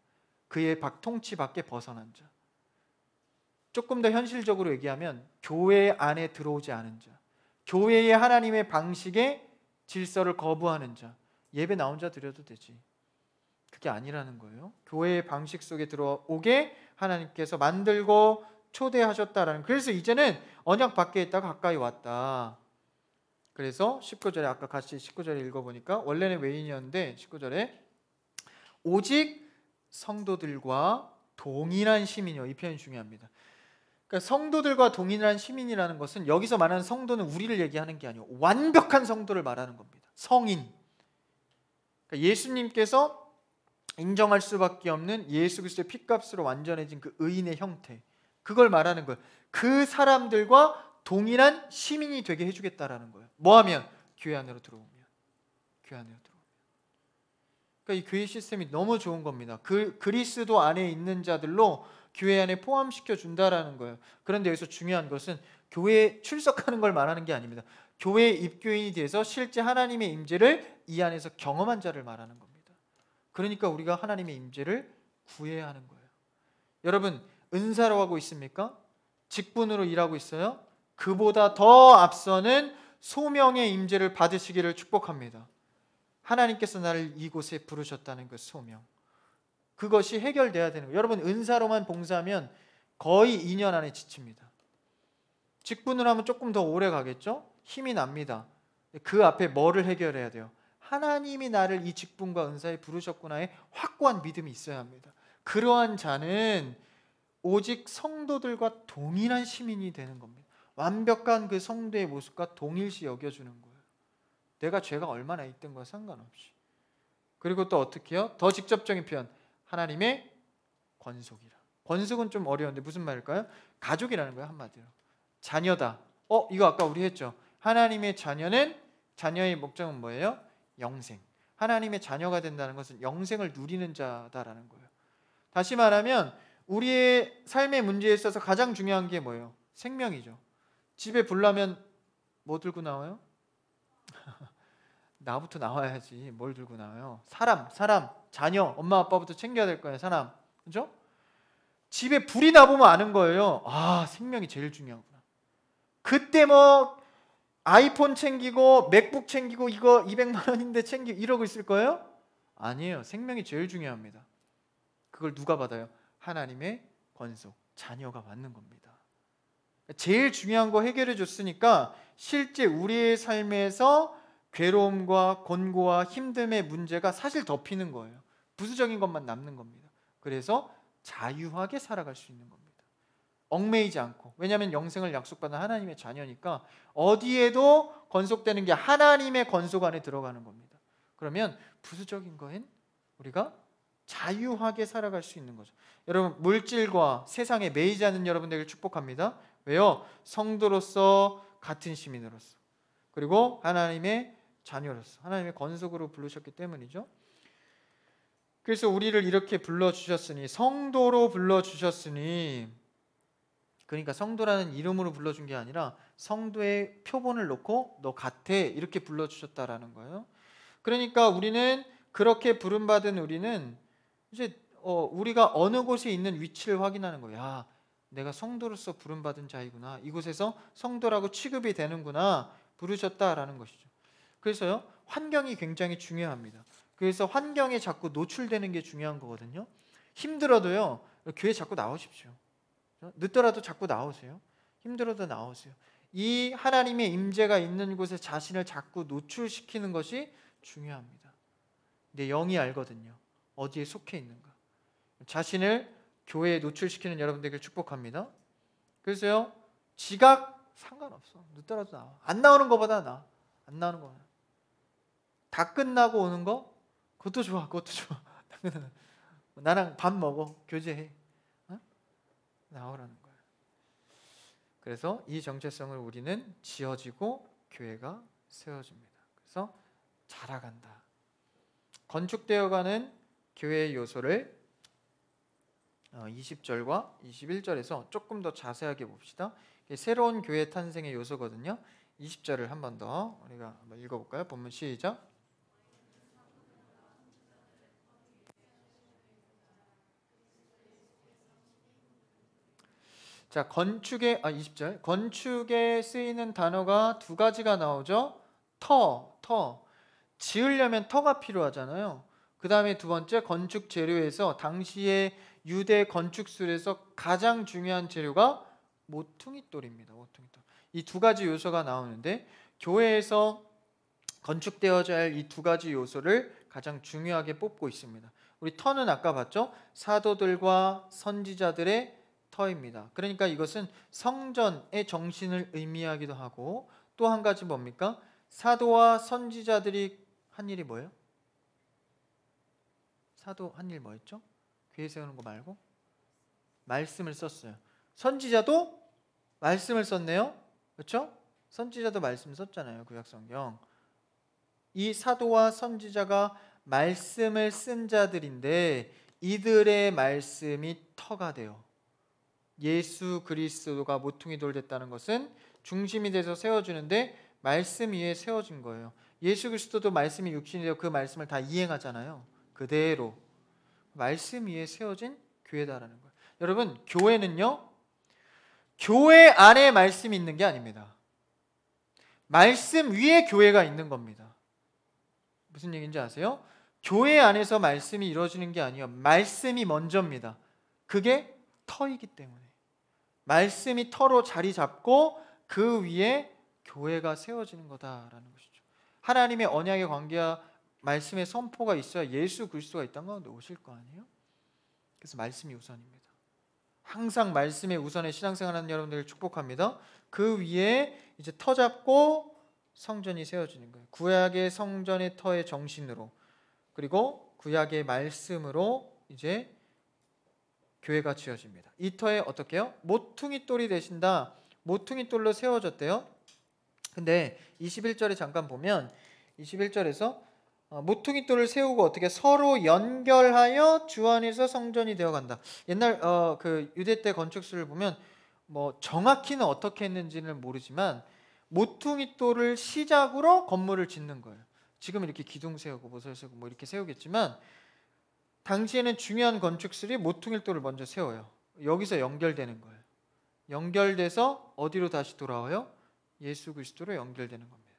Speaker 1: 그의 통치 밖에 벗어난 자. 조금 더 현실적으로 얘기하면 교회 안에 들어오지 않은 자, 교회의 하나님의 방식의 질서를 거부하는 자. 예배 나 혼자 드려도 되지. 그게 아니라는 거예요. 교회의 방식 속에 들어오게 하나님께서 만들고 초대하셨다라는. 그래서 이제는 언약 밖에 있다가 가까이 왔다. 그래서 19절에 아까 같이 19절에 읽어보니까 원래는 외인이었는데 19절에 오직 성도들과 동일한 시민이요. 이 표현이 중요합니다. 그러니까 성도들과 동일한 시민이라는 것은 여기서 말하는 성도는 우리를 얘기하는 게 아니고 완벽한 성도를 말하는 겁니다. 성인. 그러니까 예수님께서 인정할 수밖에 없는 예수 그리스도의 피값으로 완전해진 그 의인의 형태. 그걸 말하는 거예요. 그 사람들과 동일한 시민이 되게 해주겠다라는 거예요. 뭐하면? 교회 안으로 들어오면. 교회 안으로 들어오면. 그러니까 이 교회 시스템이 너무 좋은 겁니다. 그 그리스도 안에 있는 자들로 교회 안에 포함시켜 준다라는 거예요. 그런데 여기서 중요한 것은 교회에 출석하는 걸 말하는 게 아닙니다. 교회 입교인이 돼서 실제 하나님의 임재를 이 안에서 경험한 자를 말하는 겁니다. 그러니까 우리가 하나님의 임재를 구해야 하는 거예요. 여러분 은사로 하고 있습니까? 직분으로 일하고 있어요? 그보다 더 앞서는 소명의 임재를 받으시기를 축복합니다. 하나님께서 나를 이곳에 부르셨다는 그 소명. 그것이 해결돼야 되는 거예요. 여러분 은사로만 봉사하면 거의 2년 안에 지칩니다. 직분으로 하면 조금 더 오래 가겠죠? 힘이 납니다. 그 앞에 뭐를 해결해야 돼요? 하나님이 나를 이 직분과 은사에 부르셨구나의 확고한 믿음이 있어야 합니다. 그러한 자는 오직 성도들과 동일한 시민이 되는 겁니다. 완벽한 그 성도의 모습과 동일시 여겨주는 거예요. 내가 죄가 얼마나 있든 과 상관없이. 그리고 또 어떻게 해요? 더 직접적인 표현. 하나님의 권속이라. 권속은 좀 어려운데 무슨 말일까요? 가족이라는 거예요. 한마디로. 자녀다. 이거 아까 우리 했죠. 하나님의 자녀는 자녀의 목적은 뭐예요? 영생. 하나님의 자녀가 된다는 것은 영생을 누리는 자다라는 거예요. 다시 말하면 우리의 삶의 문제에 있어서 가장 중요한 게 뭐예요? 생명이죠. 집에 불 나면 뭐 들고 나와요? 나부터 나와야지. 뭘 들고 나와요? 사람, 자녀, 엄마 아빠부터 챙겨야 될 거예요. 사람, 그죠? 집에 불이 나보면 아는 거예요. 아, 생명이 제일 중요하구나. 그때 뭐 아이폰 챙기고 맥북 챙기고 이거 200만 원인데 챙기고 이러고 있을 거예요? 아니에요. 생명이 제일 중요합니다. 그걸 누가 받아요? 하나님의 권속, 자녀가 받는 겁니다. 제일 중요한 거 해결해 줬으니까 실제 우리의 삶에서 괴로움과 곤고와 힘듦의 문제가 사실 덮이는 거예요. 부수적인 것만 남는 겁니다. 그래서 자유하게 살아갈 수 있는 겁니다. 얽매이지 않고. 왜냐하면 영생을 약속받은 하나님의 자녀니까 어디에도 건속되는 게 하나님의 건속 안에 들어가는 겁니다. 그러면 부수적인 거엔 우리가 자유하게 살아갈 수 있는 거죠. 여러분 물질과 세상에 매이지 않는 여러분들을 축복합니다. 왜요? 성도로서 같은 시민으로서 그리고 하나님의 자녀로서 하나님의 권속으로 부르셨기 때문이죠. 그래서 우리를 이렇게 불러주셨으니 성도로 불러주셨으니 그러니까 성도라는 이름으로 불러준 게 아니라 성도의 표본을 놓고 너 같아 이렇게 불러주셨다라는 거예요. 그러니까 우리는 그렇게 부름받은 우리는 이제 우리가 어느 곳에 있는 위치를 확인하는 거예요. 야, 내가 성도로서 부름받은 자이구나. 이곳에서 성도라고 취급이 되는구나. 부르셨다라는 것이죠. 그래서요, 환경이 굉장히 중요합니다. 그래서 환경에 자꾸 노출되는 게 중요한 거거든요. 힘들어도요, 교회 자꾸 나오십시오. 늦더라도 자꾸 나오세요. 힘들어도 나오세요. 이 하나님의 임재가 있는 곳에 자신을 자꾸 노출시키는 것이 중요합니다. 내 영이 알거든요. 어디에 속해 있는가. 자신을 교회에 노출시키는 여러분들에게 축복합니다. 그래서요, 지각 상관없어. 늦더라도 나와. 안 나오는 것보다 나아. 안 나오는 거보다. 다 끝나고 오는 거 그것도 좋아. 그것도 좋아. 나랑 밥 먹어. 교제해. 나오라는 거예요. 그래서 이 정체성을 우리는 지어지고 교회가 세워집니다. 그래서 자라간다. 건축되어가는 교회의 요소를 20절과 21절에서 조금 더 자세하게 봅시다. 새로운 교회 탄생의 요소거든요. 20절을 한 번 더 우리가 한번 읽어볼까요? 본문 시작. 자, 20절. 건축에 쓰이는 단어가 두 가지가 나오죠. 터. 지으려면 터가 필요하잖아요. 그 다음에 두 번째, 건축 재료에서 당시의 유대 건축술에서 가장 중요한 재료가 모퉁이돌입니다. 모퉁이돌. 이 두 가지 요소가 나오는데 교회에서 건축되어져야 할 이 두 가지 요소를 가장 중요하게 뽑고 있습니다. 우리 터는 아까 봤죠? 사도들과 선지자들의 터입니다. 그러니까 이것은 성전의 정신을 의미하기도 하고 또 한 가지 뭡니까? 사도와 선지자들이 한 일이 뭐예요? 사도 한 일 뭐였죠? 교회 세우는 거 말고 말씀을 썼어요. 선지자도 말씀을 썼네요. 그렇죠? 선지자도 말씀 썼잖아요. 구약성경. 이 사도와 선지자가 말씀을 쓴 자들인데 이들의 말씀이 터가 돼요. 예수 그리스도가 모퉁이돌 됐다는 것은 중심이 돼서 세워주는데 말씀 위에 세워진 거예요. 예수 그리스도도 말씀이 육신이 되어 그 말씀을 다 이행하잖아요. 그대로 말씀 위에 세워진 교회다라는 거예요. 여러분, 교회는요, 교회 안에 말씀이 있는 게 아닙니다. 말씀 위에 교회가 있는 겁니다. 무슨 얘기인지 아세요? 교회 안에서 말씀이 이루어지는 게 아니에요. 말씀이 먼저입니다. 그게 터이기 때문에 말씀이 터로 자리 잡고 그 위에 교회가 세워지는 거다라는 것이죠. 하나님의 언약의 관계와 말씀의 선포가 있어야 예수 그리스도가 이 땅 가운데 오실 거 아니에요? 그래서 말씀이 우선입니다. 항상 말씀의 우선에 신앙생활하는 여러분들을 축복합니다. 그 위에 이제 터 잡고 성전이 세워지는 거예요. 구약의 성전의 터의 정신으로 그리고 구약의 말씀으로 이제 교회가 지어집니다. 이 터에 어떻게 해요? 모퉁이돌이 되신다. 모퉁이돌로 세워졌대요. 근데 21절에 잠깐 보면 21절에서 모퉁이돌을 세우고 어떻게 서로 연결하여 주 안에서 성전이 되어간다. 옛날 그 유대 때 건축술을 보면 뭐 정확히는 어떻게 했는지는 모르지만 모퉁이돌을 시작으로 건물을 짓는 거예요. 지금 이렇게 기둥 세우고 모서리 세우고 뭐 이렇게 세우겠지만 당시에는 중요한 건축술이 모퉁이돌을 먼저 세워요. 여기서 연결되는 거예요. 연결돼서 어디로 다시 돌아와요? 예수 그리스도로 연결되는 겁니다.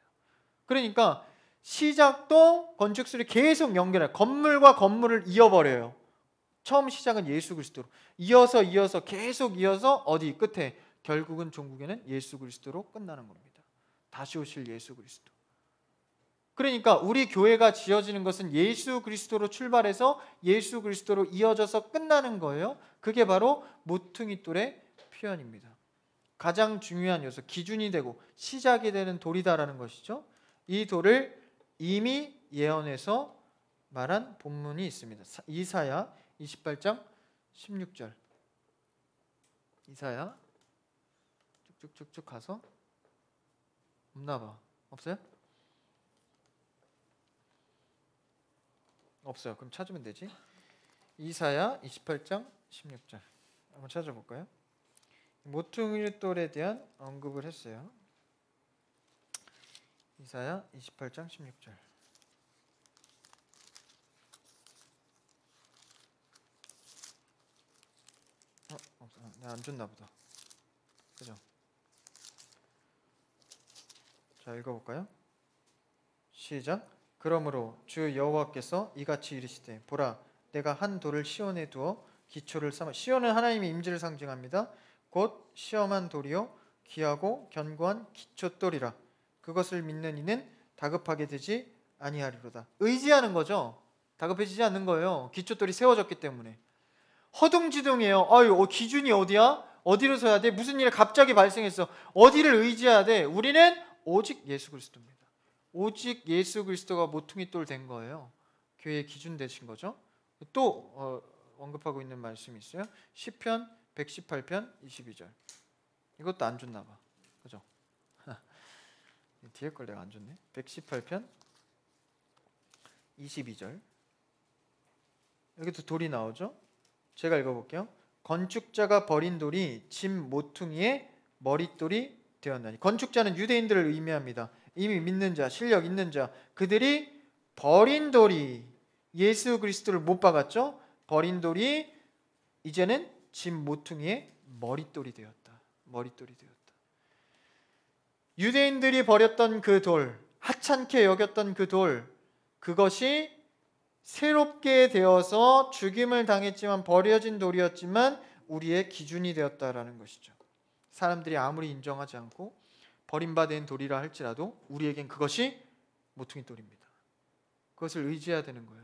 Speaker 1: 그러니까 시작도 건축술이 계속 연결해요. 건물과 건물을 이어버려요. 처음 시작은 예수 그리스도로 이어서 계속 이어서 어디 끝에 결국은 종국에는 예수 그리스도로 끝나는 겁니다. 다시 오실 예수 그리스도. 그러니까 우리 교회가 지어지는 것은 예수 그리스도로 출발해서 예수 그리스도로 이어져서 끝나는 거예요. 그게 바로 모퉁이돌의 표현입니다. 가장 중요한 요소, 기준이 되고 시작이 되는 돌이다라는 것이죠. 이 돌을 이미 예언해서 말한 본문이 있습니다. 이사야 28장 16절. 이사야 쭉쭉쭉쭉 가서 없나 봐. 없어요? 없어요. 그럼 찾으면 되지. 이사야 28장 16절 한번 찾아볼까요? 모퉁이 돌에 대한 언급을 했어요. 이사야 28장 16절. 없어. 내가 안 줬나 보다. 그죠? 자, 읽어볼까요? 시작. 그러므로 주 여호와께서 이같이 이르시되 보라 내가 한 돌을 시온에 두어 기초를 삼아. 시온은 하나님의 임재를 상징합니다. 곧 시험한 돌이요 귀하고 견고한 기초돌이라. 그것을 믿는 이는 다급하게 되지 아니하리로다. 의지하는 거죠. 다급해지지 않는 거예요. 기초돌이 세워졌기 때문에. 허둥지둥해요. 아유, 기준이 어디야? 어디로 서야 돼? 무슨 일이 갑자기 발생했어. 어디를 의지해야 돼? 우리는 오직 예수 그리스도입니다. 오직 예수 그리스도가 모퉁이돌 된 거예요. 교회의 기준 되신 거죠. 또 언급하고 있는 말씀이 있어요. 시편 118편 22절. 이것도 안 줬나 봐. 그죠? 뒤에 걸 내가 안 줬네. 118편 22절. 여기도 돌이 나오죠. 제가 읽어볼게요. 건축자가 버린 돌이 집 모퉁이의 머릿돌이 되었나니. 건축자는 유대인들을 의미합니다. 이미 믿는 자, 실력 있는 자, 그들이 버린 돌이 예수 그리스도를 못 박았죠. 버린 돌이 이제는 집 모퉁이의 머릿돌이 되었다. 머릿돌이 되었다. 유대인들이 버렸던 그 돌, 하찮게 여겼던 그 돌, 그것이 새롭게 되어서 죽임을 당했지만 버려진 돌이었지만 우리의 기준이 되었다라는 것이죠. 사람들이 아무리 인정하지 않고 버림받은 돌이라 할지라도 우리에겐 그것이 모퉁이 돌입니다. 그것을 의지해야 되는 거예요.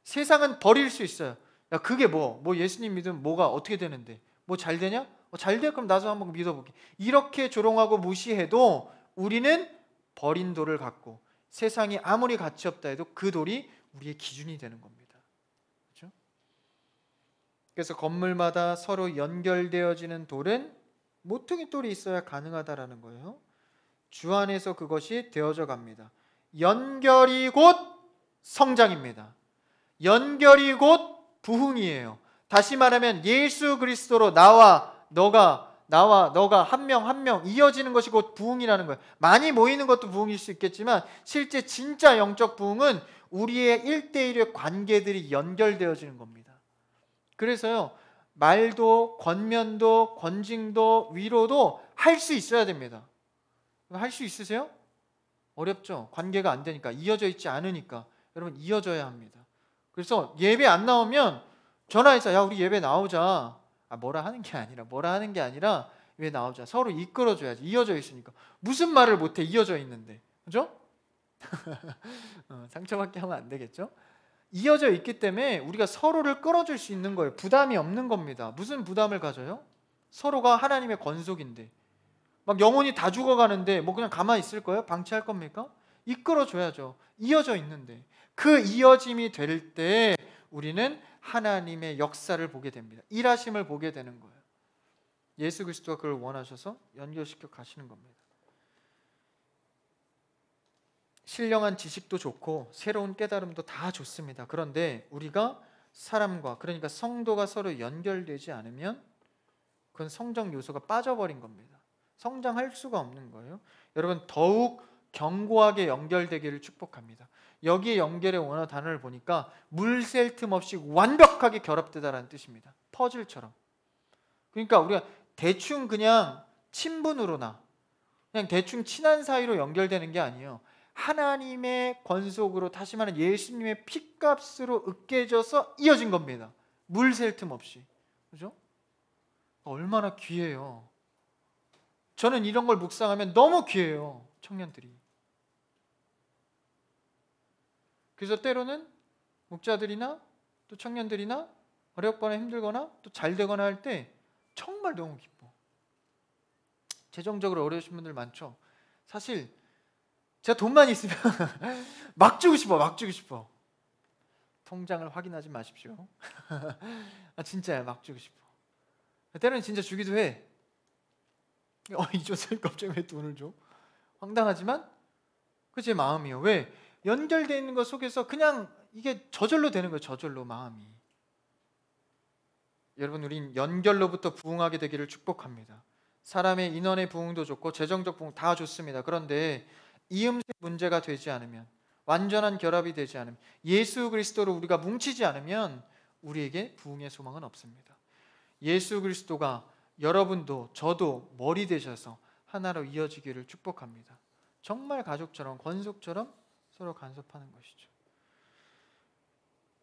Speaker 1: 세상은 버릴 수 있어요. 야, 그게 뭐 예수님 믿으면 뭐가 어떻게 되는데? 뭐 잘 되냐? 잘 돼? 그럼 나도 한번 믿어볼게. 이렇게 조롱하고 무시해도 우리는 버린 돌을 갖고 세상이 아무리 가치 없다 해도 그 돌이 우리의 기준이 되는 겁니다. 그렇죠? 그래서 건물마다 서로 연결되어지는 돌은 모퉁이 돌이 있어야 가능하다라는 거예요. 주 안에서 그것이 되어져 갑니다. 연결이 곧 성장입니다. 연결이 곧 부흥이에요. 다시 말하면 예수 그리스도로 나와 너가 한 명 한 명 이어지는 것이 곧 부흥이라는 거예요. 많이 모이는 것도 부흥일 수 있겠지만 실제 진짜 영적 부흥은 우리의 1대1의 관계들이 연결되어지는 겁니다. 그래서요, 말도 권면도 권징도 위로도 할 수 있어야 됩니다. 할 수 있으세요? 어렵죠. 관계가 안 되니까, 이어져 있지 않으니까. 여러분, 이어져야 합니다. 그래서 예배 안 나오면 전화해서 야, 우리 예배 나오자. 뭐라 하는 게 아니라 왜 나오자. 서로 이끌어줘야지. 이어져 있으니까. 무슨 말을 못해, 이어져 있는데. 그죠? 상처받게 하면 안 되겠죠? 이어져 있기 때문에 우리가 서로를 끌어줄 수 있는 거예요. 부담이 없는 겁니다. 무슨 부담을 가져요? 서로가 하나님의 권속인데 막 영혼이 다 죽어가는데 뭐 그냥 가만히 있을 거예요? 방치할 겁니까? 이끌어줘야죠. 이어져 있는데 그 이어짐이 될 때 우리는 하나님의 역사를 보게 됩니다. 일하심을 보게 되는 거예요. 예수 그리스도가 그걸 원하셔서 연결시켜 가시는 겁니다. 신령한 지식도 좋고 새로운 깨달음도 다 좋습니다. 그런데 우리가 사람과, 그러니까 성도가 서로 연결되지 않으면 그건 성장 요소가 빠져버린 겁니다. 성장할 수가 없는 거예요. 여러분, 더욱 견고하게 연결되기를 축복합니다. 여기에 연결의 원어 단어를 보니까 물 셀 틈 없이 완벽하게 결합되다라는 뜻입니다. 퍼즐처럼. 그러니까 우리가 대충 그냥 친분으로나 그냥 대충 친한 사이로 연결되는 게 아니에요. 하나님의 권속으로, 다시 말하면 예수님의 피값으로 으깨져서 이어진 겁니다. 물 셀 틈 없이. 그죠? 얼마나 귀해요. 저는 이런 걸 묵상하면 너무 귀해요. 청년들이. 그래서 때로는 목자들이나 또 청년들이나 어렵거나 힘들거나 또 잘 되거나 할 때 정말 너무 기뻐. 재정적으로 어려우신 분들 많죠. 사실 제가 돈만 있으면 막 주고 싶어. 통장을 확인하지 마십시오. 진짜야, 막 주고 싶어. 때로는 진짜 주기도 해. 이 조선이 갑자기 왜 돈을 줘? 황당하지만 그 제 마음이에요. 왜? 연결되어 있는 것 속에서 그냥 이게 저절로 되는 거예요. 저절로 마음이. 여러분, 우린 연결로부터 부흥하게 되기를 축복합니다. 사람의 인원의 부흥도 좋고 재정적 부흥 다 좋습니다. 그런데 이음새 문제가 되지 않으면, 완전한 결합이 되지 않으면, 예수 그리스도로 우리가 뭉치지 않으면 우리에게 부흥의 소망은 없습니다. 예수 그리스도가 여러분도 저도 머리 되셔서 하나로 이어지기를 축복합니다. 정말 가족처럼, 권속처럼 서로 간섭하는 것이죠.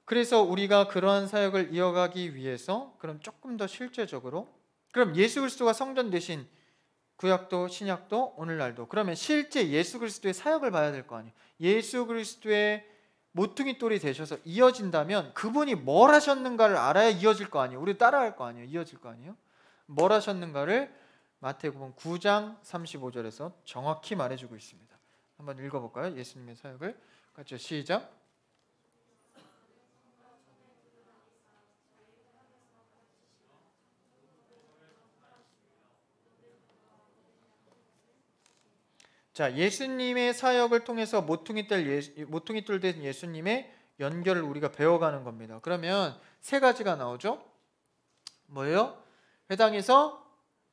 Speaker 1: 그래서 우리가 그러한 사역을 이어가기 위해서, 그럼 조금 더 실제적으로, 그럼 예수 그리스도가 성전 대신 구약도 신약도 오늘날도, 그러면 실제 예수 그리스도의 사역을 봐야 될 거 아니에요. 예수 그리스도의 모퉁이 돌이 되셔서 이어진다면 그분이 뭘 하셨는가를 알아야 이어질 거 아니에요. 우리 따라할 거 아니에요. 이어질 거 아니에요. 뭘 하셨는가를 마태복음 9장 35절에서 정확히 말해주고 있습니다. 한번 읽어볼까요? 예수님의 사역을 같이 시작. 자, 예수님의 사역을 통해서 모퉁이돌 된 예수님의 연결을 우리가 배워가는 겁니다. 그러면 세 가지가 나오죠. 뭐예요? 회당에서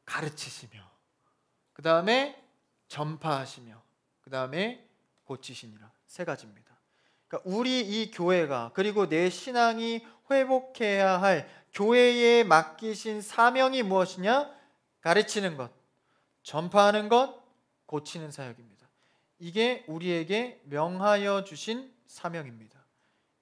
Speaker 1: 가르치시며, 그 다음에 전파하시며, 그 다음에 고치시니라. 세 가지입니다. 그러니까 우리 이 교회가, 그리고 내 신앙이 회복해야 할 교회에 맡기신 사명이 무엇이냐? 가르치는 것, 전파하는 것, 고치는 사역입니다. 이게 우리에게 명하여 주신 사명입니다.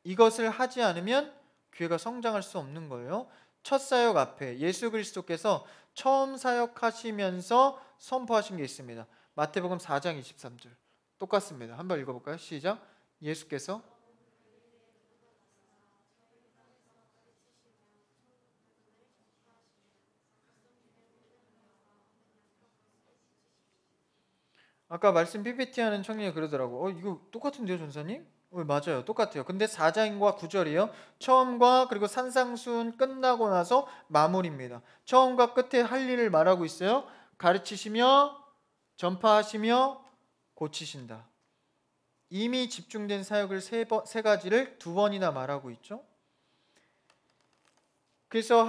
Speaker 1: 이것을 하지 않으면 교회가 성장할 수 없는 거예요. 첫 사역 앞에 예수 그리스도께서 처음 사역하시면서 선포하신 게 있습니다. 마태복음 4장 23절 똑같습니다. 한번 읽어볼까요? 시작. 예수께서 아까 말씀 PPT 하는 청년이 그러더라고. 이거 똑같은데요, 전사님? 맞아요. 똑같아요. 근데 4장과 9절이요. 처음과 그리고 산상수훈 끝나고 나서 마무리입니다. 처음과 끝에 할 일을 말하고 있어요. 가르치시며 전파하시며 고치신다. 이미 집중된 사역을 세 가지를 두 번이나 말하고 있죠. 그래서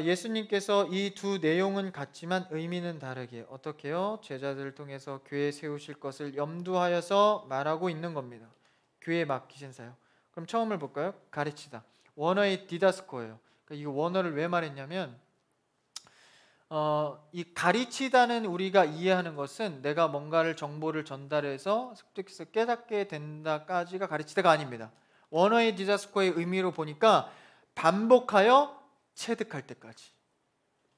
Speaker 1: 예수님께서 이 두 내용은 같지만 의미는 다르게 어떻게요? 제자들을 통해서 교회 세우실 것을 염두하여서 말하고 있는 겁니다. 교회에 맡기신 사역. 그럼 처음을 볼까요? 가르치다. 원어의 디다스코예요. 그러니까 이 원어를 왜 말했냐면 이 가르치다는 우리가 이해하는 것은 내가 뭔가를 정보를 전달해서 습득해서 깨닫게 된다까지가 가르치다가 아닙니다. 원어의 디다스코의 의미로 보니까 반복하여 체득할 때까지.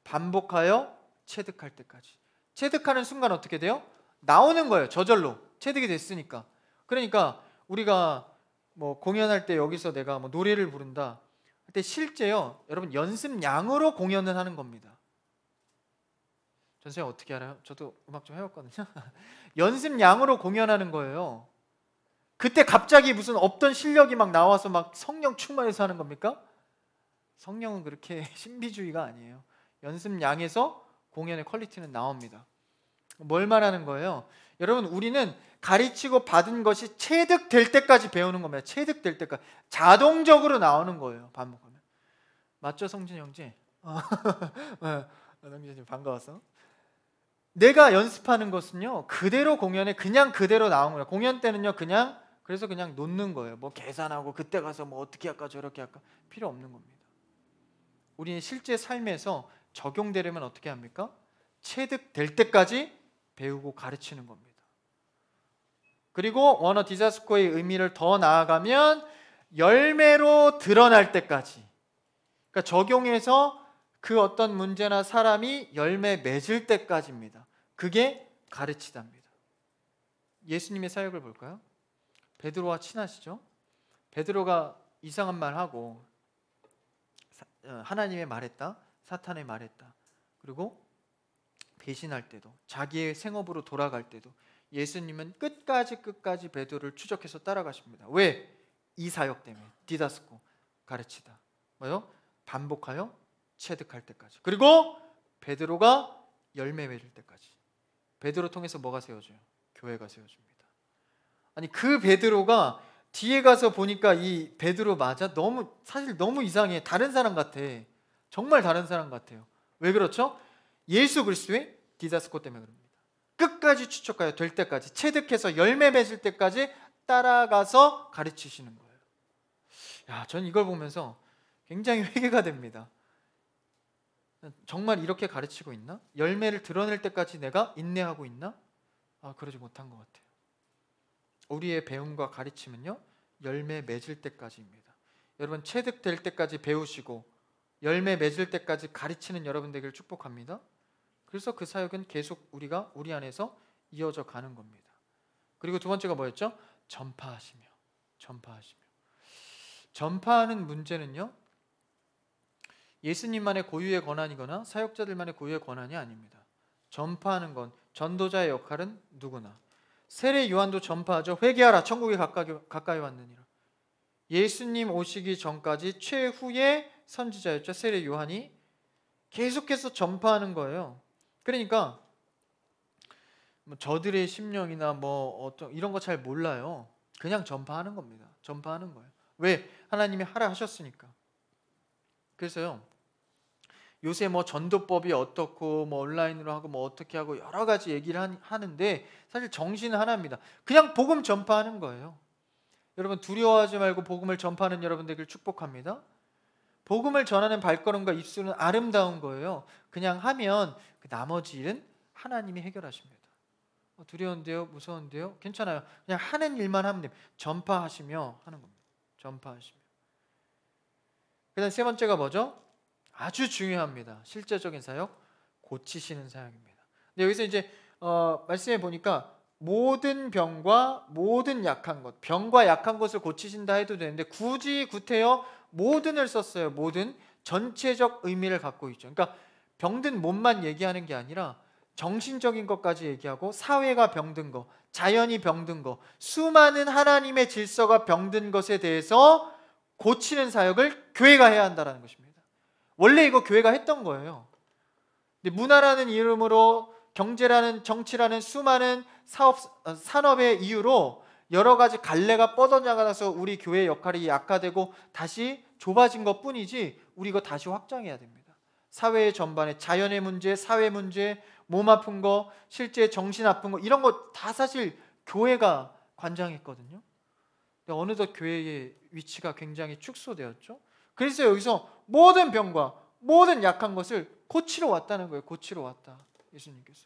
Speaker 1: 반복하여 체득할 때까지. 체득하는 순간 어떻게 돼요? 나오는 거예요. 저절로. 체득이 됐으니까. 그러니까 우리가 뭐 공연할 때 여기서 내가 뭐 노래를 부른다. 그때 실제요. 여러분 연습량으로 공연을 하는 겁니다. 전생님 어떻게 알아요? 저도 음악 좀 해봤거든요. 연습량으로 공연하는 거예요. 그때 갑자기 무슨 없던 실력이 막 나와서 막 성령 충만해서 하는 겁니까? 성령은 그렇게 신비주의가 아니에요. 연습량에서 공연의 퀄리티는 나옵니다. 뭘 말하는 거예요? 여러분 우리는 가르치고 받은 것이 체득될 때까지 배우는 겁니다. 체득될 때까지 자동적으로 나오는 거예요. 반복하면. 맞죠, 성진 형제? 성진님 반가워서. 내가 연습하는 것은요 그대로 공연에 그냥 그대로 나온 거예요. 공연 때는요 그래서 그냥 놓는 거예요. 뭐 계산하고 그때 가서 뭐 어떻게 할까 저렇게 할까 필요 없는 겁니다. 우리는 실제 삶에서 적용되려면 어떻게 합니까? 체득될 때까지 배우고 가르치는 겁니다. 그리고 원어 디자스코의 의미를 더 나아가면 열매로 드러날 때까지. 그러니까 적용해서 그 어떤 문제나 사람이 열매 맺을 때까지입니다. 그게 가르치답니다. 예수님의 사역을 볼까요? 베드로와 친하시죠? 베드로가 이상한 말 하고 하나님의 말했다, 사탄의 말했다. 그리고 배신할 때도, 자기의 생업으로 돌아갈 때도 예수님은 끝까지 베드로를 추적해서 따라가십니다. 왜? 이 사역 때문에. 디다스코, 가르치다. 뭐요? 반복하여 체득할 때까지. 그리고 베드로가 열매 맺을 때까지. 베드로 통해서 뭐가 세워져요? 교회가 세워집니다. 아니 그 베드로가 뒤에 가서 보니까 이 베드로 맞아? 사실 너무 이상해. 다른 사람 같아. 정말 다른 사람 같아요. 왜 그렇죠? 예수 그리스도의 디다스코 때문에 그럽니다. 끝까지 추적하여 될 때까지, 체득해서 열매 맺을 때까지 따라가서 가르치시는 거예요. 야, 전 이걸 보면서 굉장히 회개가 됩니다. 정말 이렇게 가르치고 있나? 열매를 드러낼 때까지 내가 인내하고 있나? 그러지 못한 것 같아요. 우리의 배움과 가르침은요, 열매 맺을 때까지입니다. 여러분 체득될 때까지 배우시고 열매 맺을 때까지 가르치는 여러분 되기를 축복합니다. 그래서 그 사역은 계속 우리 안에서 이어져 가는 겁니다. 그리고 두 번째가 뭐였죠? 전파하시며. 전파하는 문제는요, 예수님만의 고유의 권한이거나 사역자들만의 고유의 권한이 아닙니다. 전파하는 건 전도자의 역할은 누구나. 세례 요한도 전파하죠. 회개하라, 천국이 가까이 왔느니라. 예수님 오시기 전까지 최후의 선지자였죠. 세례 요한이 계속해서 전파하는 거예요. 그러니까 저들의 심령이나 어떤 이런 거 잘 몰라요. 그냥 전파하는 겁니다. 전파하는 거예요. 왜? 하나님이 하라 하셨으니까. 그래서요, 요새 전도법이 어떻고 온라인으로 하고 어떻게 하고 여러 가지 얘기를 하는데 사실 정신은 하나입니다. 그냥 복음 전파하는 거예요. 여러분 두려워하지 말고 복음을 전파하는 여러분 되길 축복합니다. 복음을 전하는 발걸음과 입술은 아름다운 거예요. 그냥 하면 그 나머지 일은 하나님이 해결하십니다. 두려운데요? 무서운데요? 괜찮아요. 그냥 하는 일만 하면 됩니다. 전파하시며 하는 겁니다. 전파하시며. 그 다음 세 번째가 뭐죠? 아주 중요합니다. 실제적인 사역, 고치시는 사역입니다. 근데 여기서 이제 말씀해 보니까 모든 병과 모든 약한 것, 병과 약한 것을 고치신다 해도 되는데 굳이 구태여 모든을 썼어요. 모든 전체적 의미를 갖고 있죠. 그러니까 병든 몸만 얘기하는 게 아니라 정신적인 것까지 얘기하고 사회가 병든 것, 자연이 병든 것, 수많은 하나님의 질서가 병든 것에 대해서 고치는 사역을 교회가 해야 한다는 것입니다. 원래 이거 교회가 했던 거예요. 근데 문화라는 이름으로 경제라는 정치라는 수많은 산업의 이유로 여러 가지 갈래가 뻗어나가서 우리 교회의 역할이 약화되고 다시 좁아진 것 뿐이지 우리 이거 다시 확장해야 됩니다. 사회 전반에 자연의 문제, 사회 문제, 몸 아픈 거, 실제 정신 아픈 거 이런 거 다 사실 교회가 관장했거든요. 근데 어느덧 교회의 위치가 굉장히 축소되었죠. 그래서 여기서 모든 병과 모든 약한 것을 고치러 왔다는 거예요. 고치러 왔다. 예수님께서.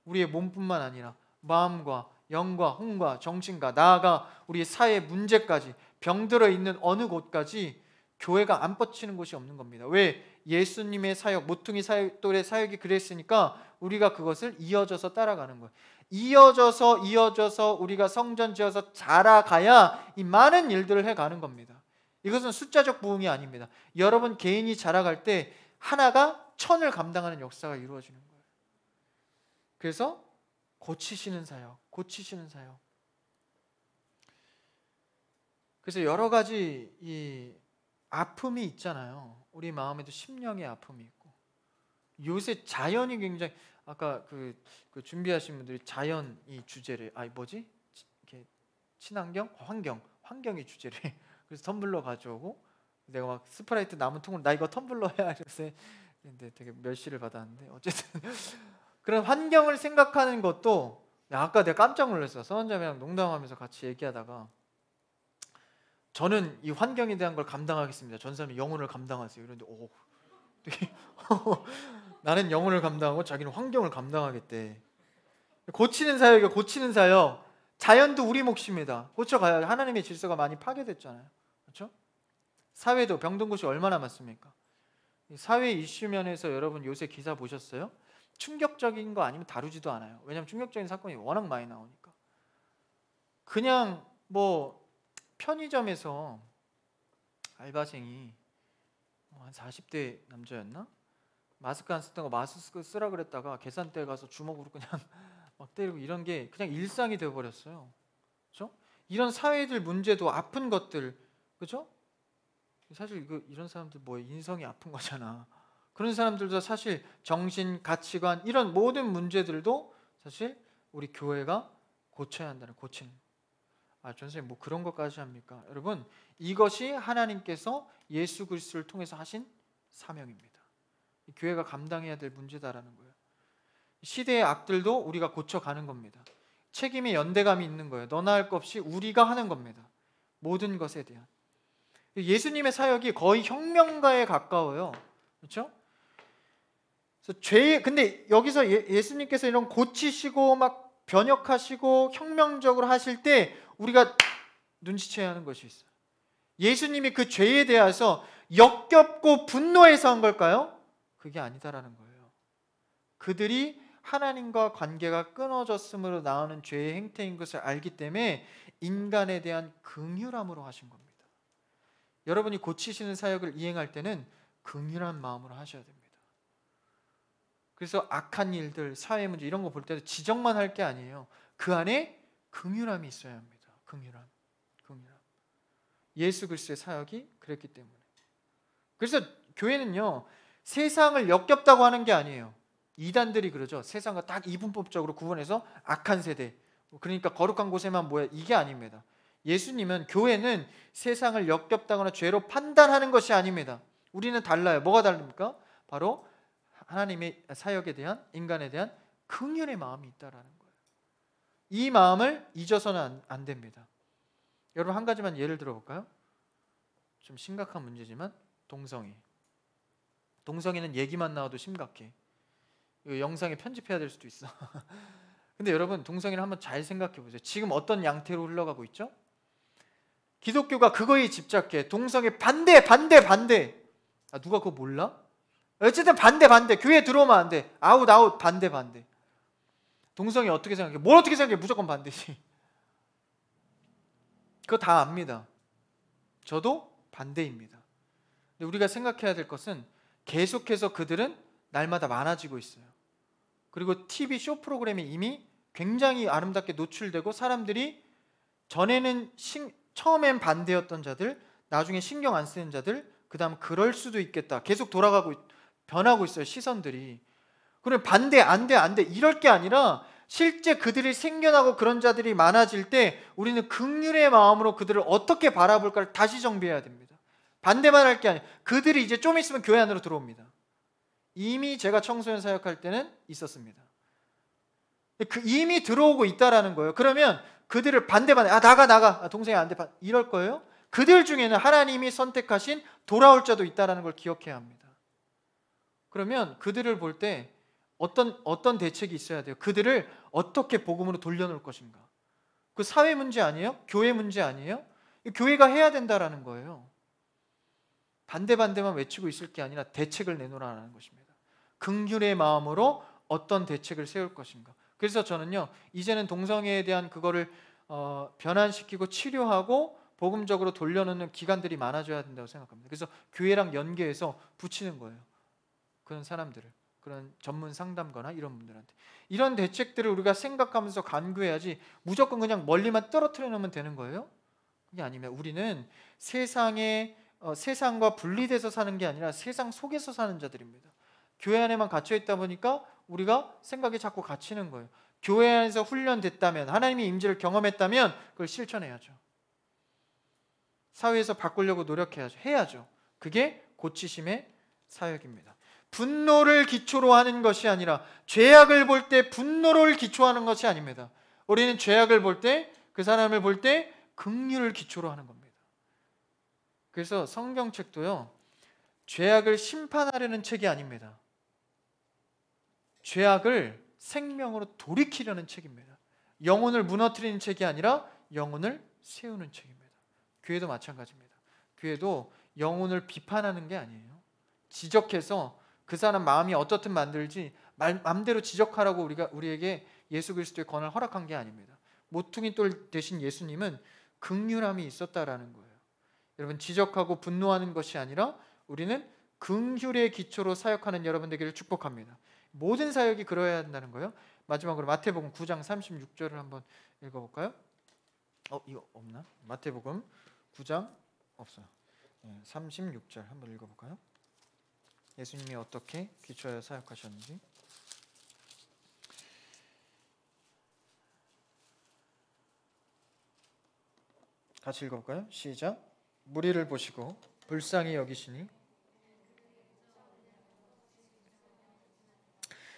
Speaker 1: 우리의 몸뿐만 아니라 마음과 영과 혼과 정신과 나아가 우리의 사회 문제까지 병들어 있는 어느 곳까지 교회가 안 뻗치는 곳이 없는 겁니다. 왜? 예수님의 사역, 모퉁이 돌의 사역이 그랬으니까 우리가 그것을 이어져서 따라가는 거예요. 이어져서 우리가 성전 지어서 자라가야 이 많은 일들을 해가는 겁니다. 이것은 숫자적 부흥이 아닙니다. 여러분 개인이 자라갈 때 하나가 천을 감당하는 역사가 이루어지는 거예요. 그래서 고치시는 사역. 그래서 여러 가지 이 아픔이 있잖아요. 우리 마음에도 심령의 아픔이 있고 요새 자연이 굉장히 아까 그 준비하신 분들이 자연 이 주제를 이렇게 친환경, 환경이 주제를 그래서 텀블러 가져오고 내가 막 스프라이트 남은 통을 나 이거 텀블러 해야 이랬어요. 근데 되게 멸시를 받았는데 어쨌든 그런 환경을 생각하는 것도 아까 내가 깜짝 놀랐어. 선원자매랑 농담하면서 같이 얘기하다가 저는 이 환경에 대한 걸 감당하겠습니다. 전사님이 영혼을 감당하세요. 이런데 되게 나는 영혼을 감당하고 자기는 환경을 감당하겠대. 고치는 사역이에요. 고치는 사역. 자연도 우리 몫입니다. 고쳐가야 하나님의 질서가 많이 파괴됐잖아요. 그렇죠? 사회도 병든 곳이 얼마나 많습니까? 사회 이슈면에서 여러분 요새 기사 보셨어요? 충격적인 거 아니면 다루지도 않아요. 왜냐하면 충격적인 사건이 워낙 많이 나오니까. 그냥 편의점에서 알바생이 한 40대 남자였나? 마스크 안 쓰던 거 마스크 쓰라 그랬다가 계산대에 가서 주먹으로 그냥 막 때리고 이런 게 그냥 일상이 되어버렸어요. 그렇죠? 이런 사회들 문제도 아픈 것들, 그렇죠? 사실 이런 사람들 인성이 아픈 거잖아. 그런 사람들도 사실 정신, 가치관 이런 모든 문제들도 사실 우리 교회가 고쳐야 한다는, 고치는. 전선생님 뭐 그런 것까지 합니까? 여러분, 이것이 하나님께서 예수 그리스도를 통해서 하신 사명입니다. 교회가 감당해야 될 문제다라는 거예요. 시대의 악들도 우리가 고쳐가는 겁니다. 책임의 연대감이 있는 거예요. 너나 할 것 없이 우리가 하는 겁니다. 모든 것에 대한. 예수님의 사역이 거의 혁명가에 가까워요. 그렇죠? 그래서 근데 여기서 예수님께서 이런 고치시고 막 변혁하시고 혁명적으로 하실 때 우리가 눈치채야 하는 것이 있어요. 예수님이 그 죄에 대해서 역겹고 분노해서 한 걸까요? 그게 아니다라는 거예요. 그들이 하나님과 관계가 끊어졌음으로 나오는 죄의 행태인 것을 알기 때문에 인간에 대한 긍휼함으로 하신 겁니다. 여러분이 고치시는 사역을 이행할 때는 긍휼한 마음으로 하셔야 됩니다. 그래서 악한 일들, 사회 문제 이런 거 볼 때도 지적만 할 게 아니에요. 그 안에 긍휼함이 있어야 합니다. 긍휼함. 예수 그리스도의 사역이 그랬기 때문에. 그래서 교회는요, 세상을 역겹다고 하는 게 아니에요. 이단들이 그러죠. 세상과 딱 이분법적으로 구분해서 악한 세대, 그러니까 거룩한 곳에만 모여, 이게 아닙니다. 예수님은, 교회는 세상을 역겹다거나 죄로 판단하는 것이 아닙니다. 우리는 달라요. 뭐가 다릅니까? 바로 하나님의 사역에 대한, 인간에 대한 긍휼의 마음이 있다라는 거예요. 이 마음을 잊어서는 안 됩니다. 여러분, 한 가지만 예를 들어볼까요? 좀 심각한 문제지만 동성애는 얘기만 나와도 심각해. 이거 영상에 편집해야 될 수도 있어. 근데 여러분, 동성애를 한번 잘 생각해 보세요. 지금 어떤 양태로 흘러가고 있죠? 기독교가 그거에 집착해. 동성애 반대. 누가 그거 몰라? 어쨌든 반대. 교회에 들어오면 안 돼. 아웃, 반대. 동성애 어떻게 생각해? 뭘 어떻게 생각해? 무조건 반대지. 그거 다 압니다. 저도 반대입니다. 근데 우리가 생각해야 될 것은 계속해서 그들은 날마다 많아지고 있어요. 그리고 TV 쇼 프로그램이 이미 굉장히 아름답게 노출되고, 사람들이 전에는 처음엔 반대였던 자들, 나중에 신경 안 쓰는 자들, 그 다음 그럴 수도 있겠다, 계속 변하고 있어요. 시선들이. 그럼 반대, 안 돼 이럴 게 아니라 실제 그들이 생겨나고 그런 자들이 많아질 때 우리는 긍휼의 마음으로 그들을 어떻게 바라볼까를 다시 정비해야 됩니다. 반대만 할 게 아니에요. 그들이 이제 좀 있으면 교회 안으로 들어옵니다. 이미 제가 청소년 사역할 때는 있었습니다. 이미 들어오고 있다라는 거예요. 그러면 그들을 반대 나가 동생이 안 돼, 이럴 거예요. 그들 중에는 하나님이 선택하신 돌아올 자도 있다라는 걸 기억해야 합니다. 그러면 그들을 볼 때 어떤 대책이 있어야 돼요? 그들을 어떻게 복음으로 돌려놓을 것인가? 그 사회 문제 아니에요? 교회 문제 아니에요? 교회가 해야 된다라는 거예요. 반대만 외치고 있을 게 아니라 대책을 내놓으라는 것입니다. 긍휼의 마음으로 어떤 대책을 세울 것인가? 그래서 저는요, 이제는 동성애에 대한 그거를 변환시키고 치료하고 복음적으로 돌려놓는 기관들이 많아져야 된다고 생각합니다. 그래서 교회랑 연계해서 붙이는 거예요. 그런 사람들을, 그런 전문 상담가나 이런 분들한테 이런 대책들을 우리가 생각하면서 간구해야지, 무조건 그냥 멀리만 떨어뜨려 놓으면 되는 거예요? 그게 아니면 우리는 세상과 분리돼서 사는 게 아니라 세상 속에서 사는 자들입니다. 교회 안에만 갇혀 있다 보니까 우리가 생각이 자꾸 갇히는 거예요. 교회 안에서 훈련됐다면, 하나님의 임재를 경험했다면 그걸 실천해야죠. 사회에서 바꾸려고 해야죠. 그게 고치심의 사역입니다. 분노를 기초로 하는 것이 아니라, 죄악을 볼 때 분노를 기초하는 것이 아닙니다. 우리는 죄악을 볼 때, 그 사람을 볼 때 긍휼을 기초로 하는 겁니다. 그래서 성경책도요, 죄악을 심판하려는 책이 아닙니다. 죄악을 생명으로 돌이키려는 책입니다. 영혼을 무너뜨리는 책이 아니라 영혼을 세우는 책입니다. 교회도 마찬가지입니다. 교회도 영혼을 비판하는 게 아니에요. 지적해서 그 사람 마음이 어떻든 만들지 마음대로 지적하라고 우리에게 예수 그리스도의 권한을 허락한 게 아닙니다. 모퉁이 돌 대신 예수님은 긍휼함이 있었다라는 거예요. 여러분, 지적하고 분노하는 것이 아니라 우리는 긍휼의 기초로 사역하는 여러분 되기를 축복합니다. 모든 사역이 그러해야 한다는 거예요. 마지막으로 마태복음 9장 36절을 한번 읽어볼까요? 이거 없나? 마태복음 9장 없어요. 36절 한번 읽어볼까요? 예수님이 어떻게 기초하여 사역하셨는지. 같이 읽어볼까요? 시작. 무리를 보시고 불쌍히 여기시니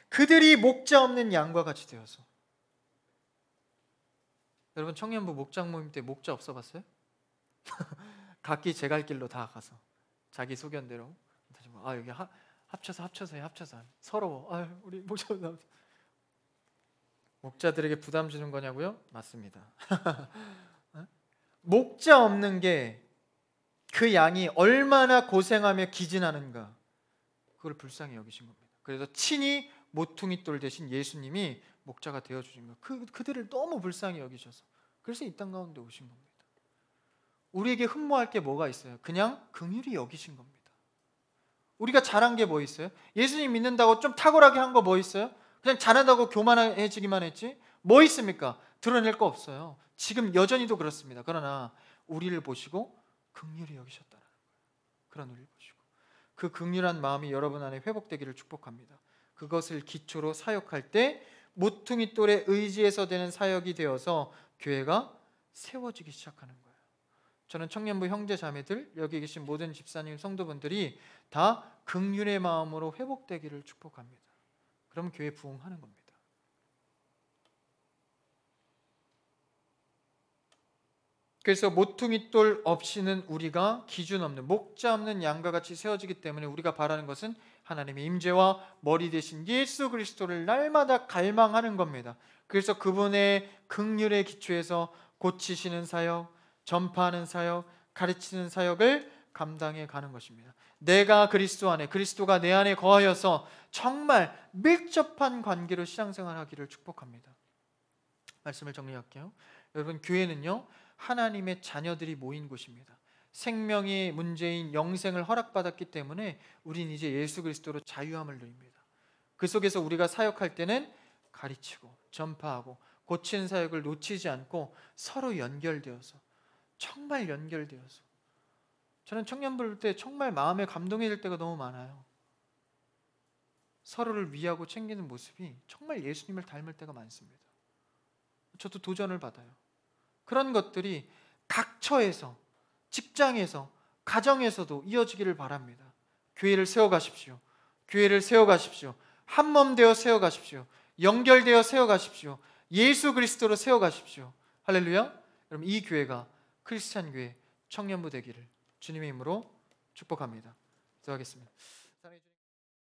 Speaker 1: 그들이 목자 없는 양과 같이 되어서. 여러분 청년부 목장 모임 때 목자 없어 봤어요? 각기 제 갈 길로 다 가서 자기 소견대로 여기 합쳐서 서러워. 우리 목자들에게 부담 주는 거냐고요? 맞습니다. 목자 없는 게 그 양이 얼마나 고생하며 기진하는가, 그걸 불쌍히 여기신 겁니다. 그래서 친히 모퉁이 돌 대신 예수님이 목자가 되어 주신 거예요. 그들을 너무 불쌍히 여기셔서, 그래서 이 땅 가운데 오신 겁니다. 우리에게 흠모할 게 뭐가 있어요? 그냥 긍휼히 여기신 겁니다. 우리가 잘한 게 뭐 있어요? 예수님 믿는다고 좀 탁월하게 한 거 뭐 있어요? 그냥 잘한다고 교만해지기만 했지? 뭐 있습니까? 드러낼 거 없어요. 지금 여전히도 그렇습니다. 그러나 우리를 보시고 긍휼히 여기셨다는 거예요. 그런 우리를 보시고 그 긍휼한 마음이 여러분 안에 회복되기를 축복합니다. 그것을 기초로 사역할 때 모퉁이 돌의 의지에서 되는 사역이 되어서 교회가 세워지기 시작하는 거예요. 저는 청년부 형제 자매들, 여기 계신 모든 집사님 성도분들이 다 긍휼의 마음으로 회복되기를 축복합니다. 그럼 교회 부흥하는 겁니다. 그래서 모퉁이돌 없이는 우리가 기준 없는, 목자 없는 양과 같이 세워지기 때문에 우리가 바라는 것은 하나님의 임재와 머리 되신 예수 그리스도를 날마다 갈망하는 겁니다. 그래서 그분의 긍휼의 기초에서 고치시는 사역, 전파하는 사역, 가르치는 사역을 감당해 가는 것입니다. 내가 그리스도 안에, 그리스도가 내 안에 거하여서 정말 밀접한 관계로 신앙생활하기를 축복합니다. 말씀을 정리할게요. 여러분, 교회는요 하나님의 자녀들이 모인 곳입니다. 생명의 문제인 영생을 허락받았기 때문에 우린 이제 예수 그리스도로 자유함을 누립니다. 그 속에서 우리가 사역할 때는 가르치고 전파하고 고치는 사역을 놓치지 않고 서로 연결되어서, 정말 연결되어서, 저는 청년부 볼 때 정말 마음에 감동이 될 때가 너무 많아요. 서로를 위하고 챙기는 모습이 정말 예수님을 닮을 때가 많습니다. 저도 도전을 받아요. 그런 것들이 각 처에서, 직장에서, 가정에서도 이어지기를 바랍니다. 교회를 세워가십시오. 교회를 세워가십시오. 한 몸 되어 세워가십시오. 연결되어 세워가십시오. 예수 그리스도로 세워가십시오. 할렐루야. 여러분, 이 교회가 크리스찬 교회 청년부 되기를 주님의 이름으로 축복합니다. 기도하겠습니다.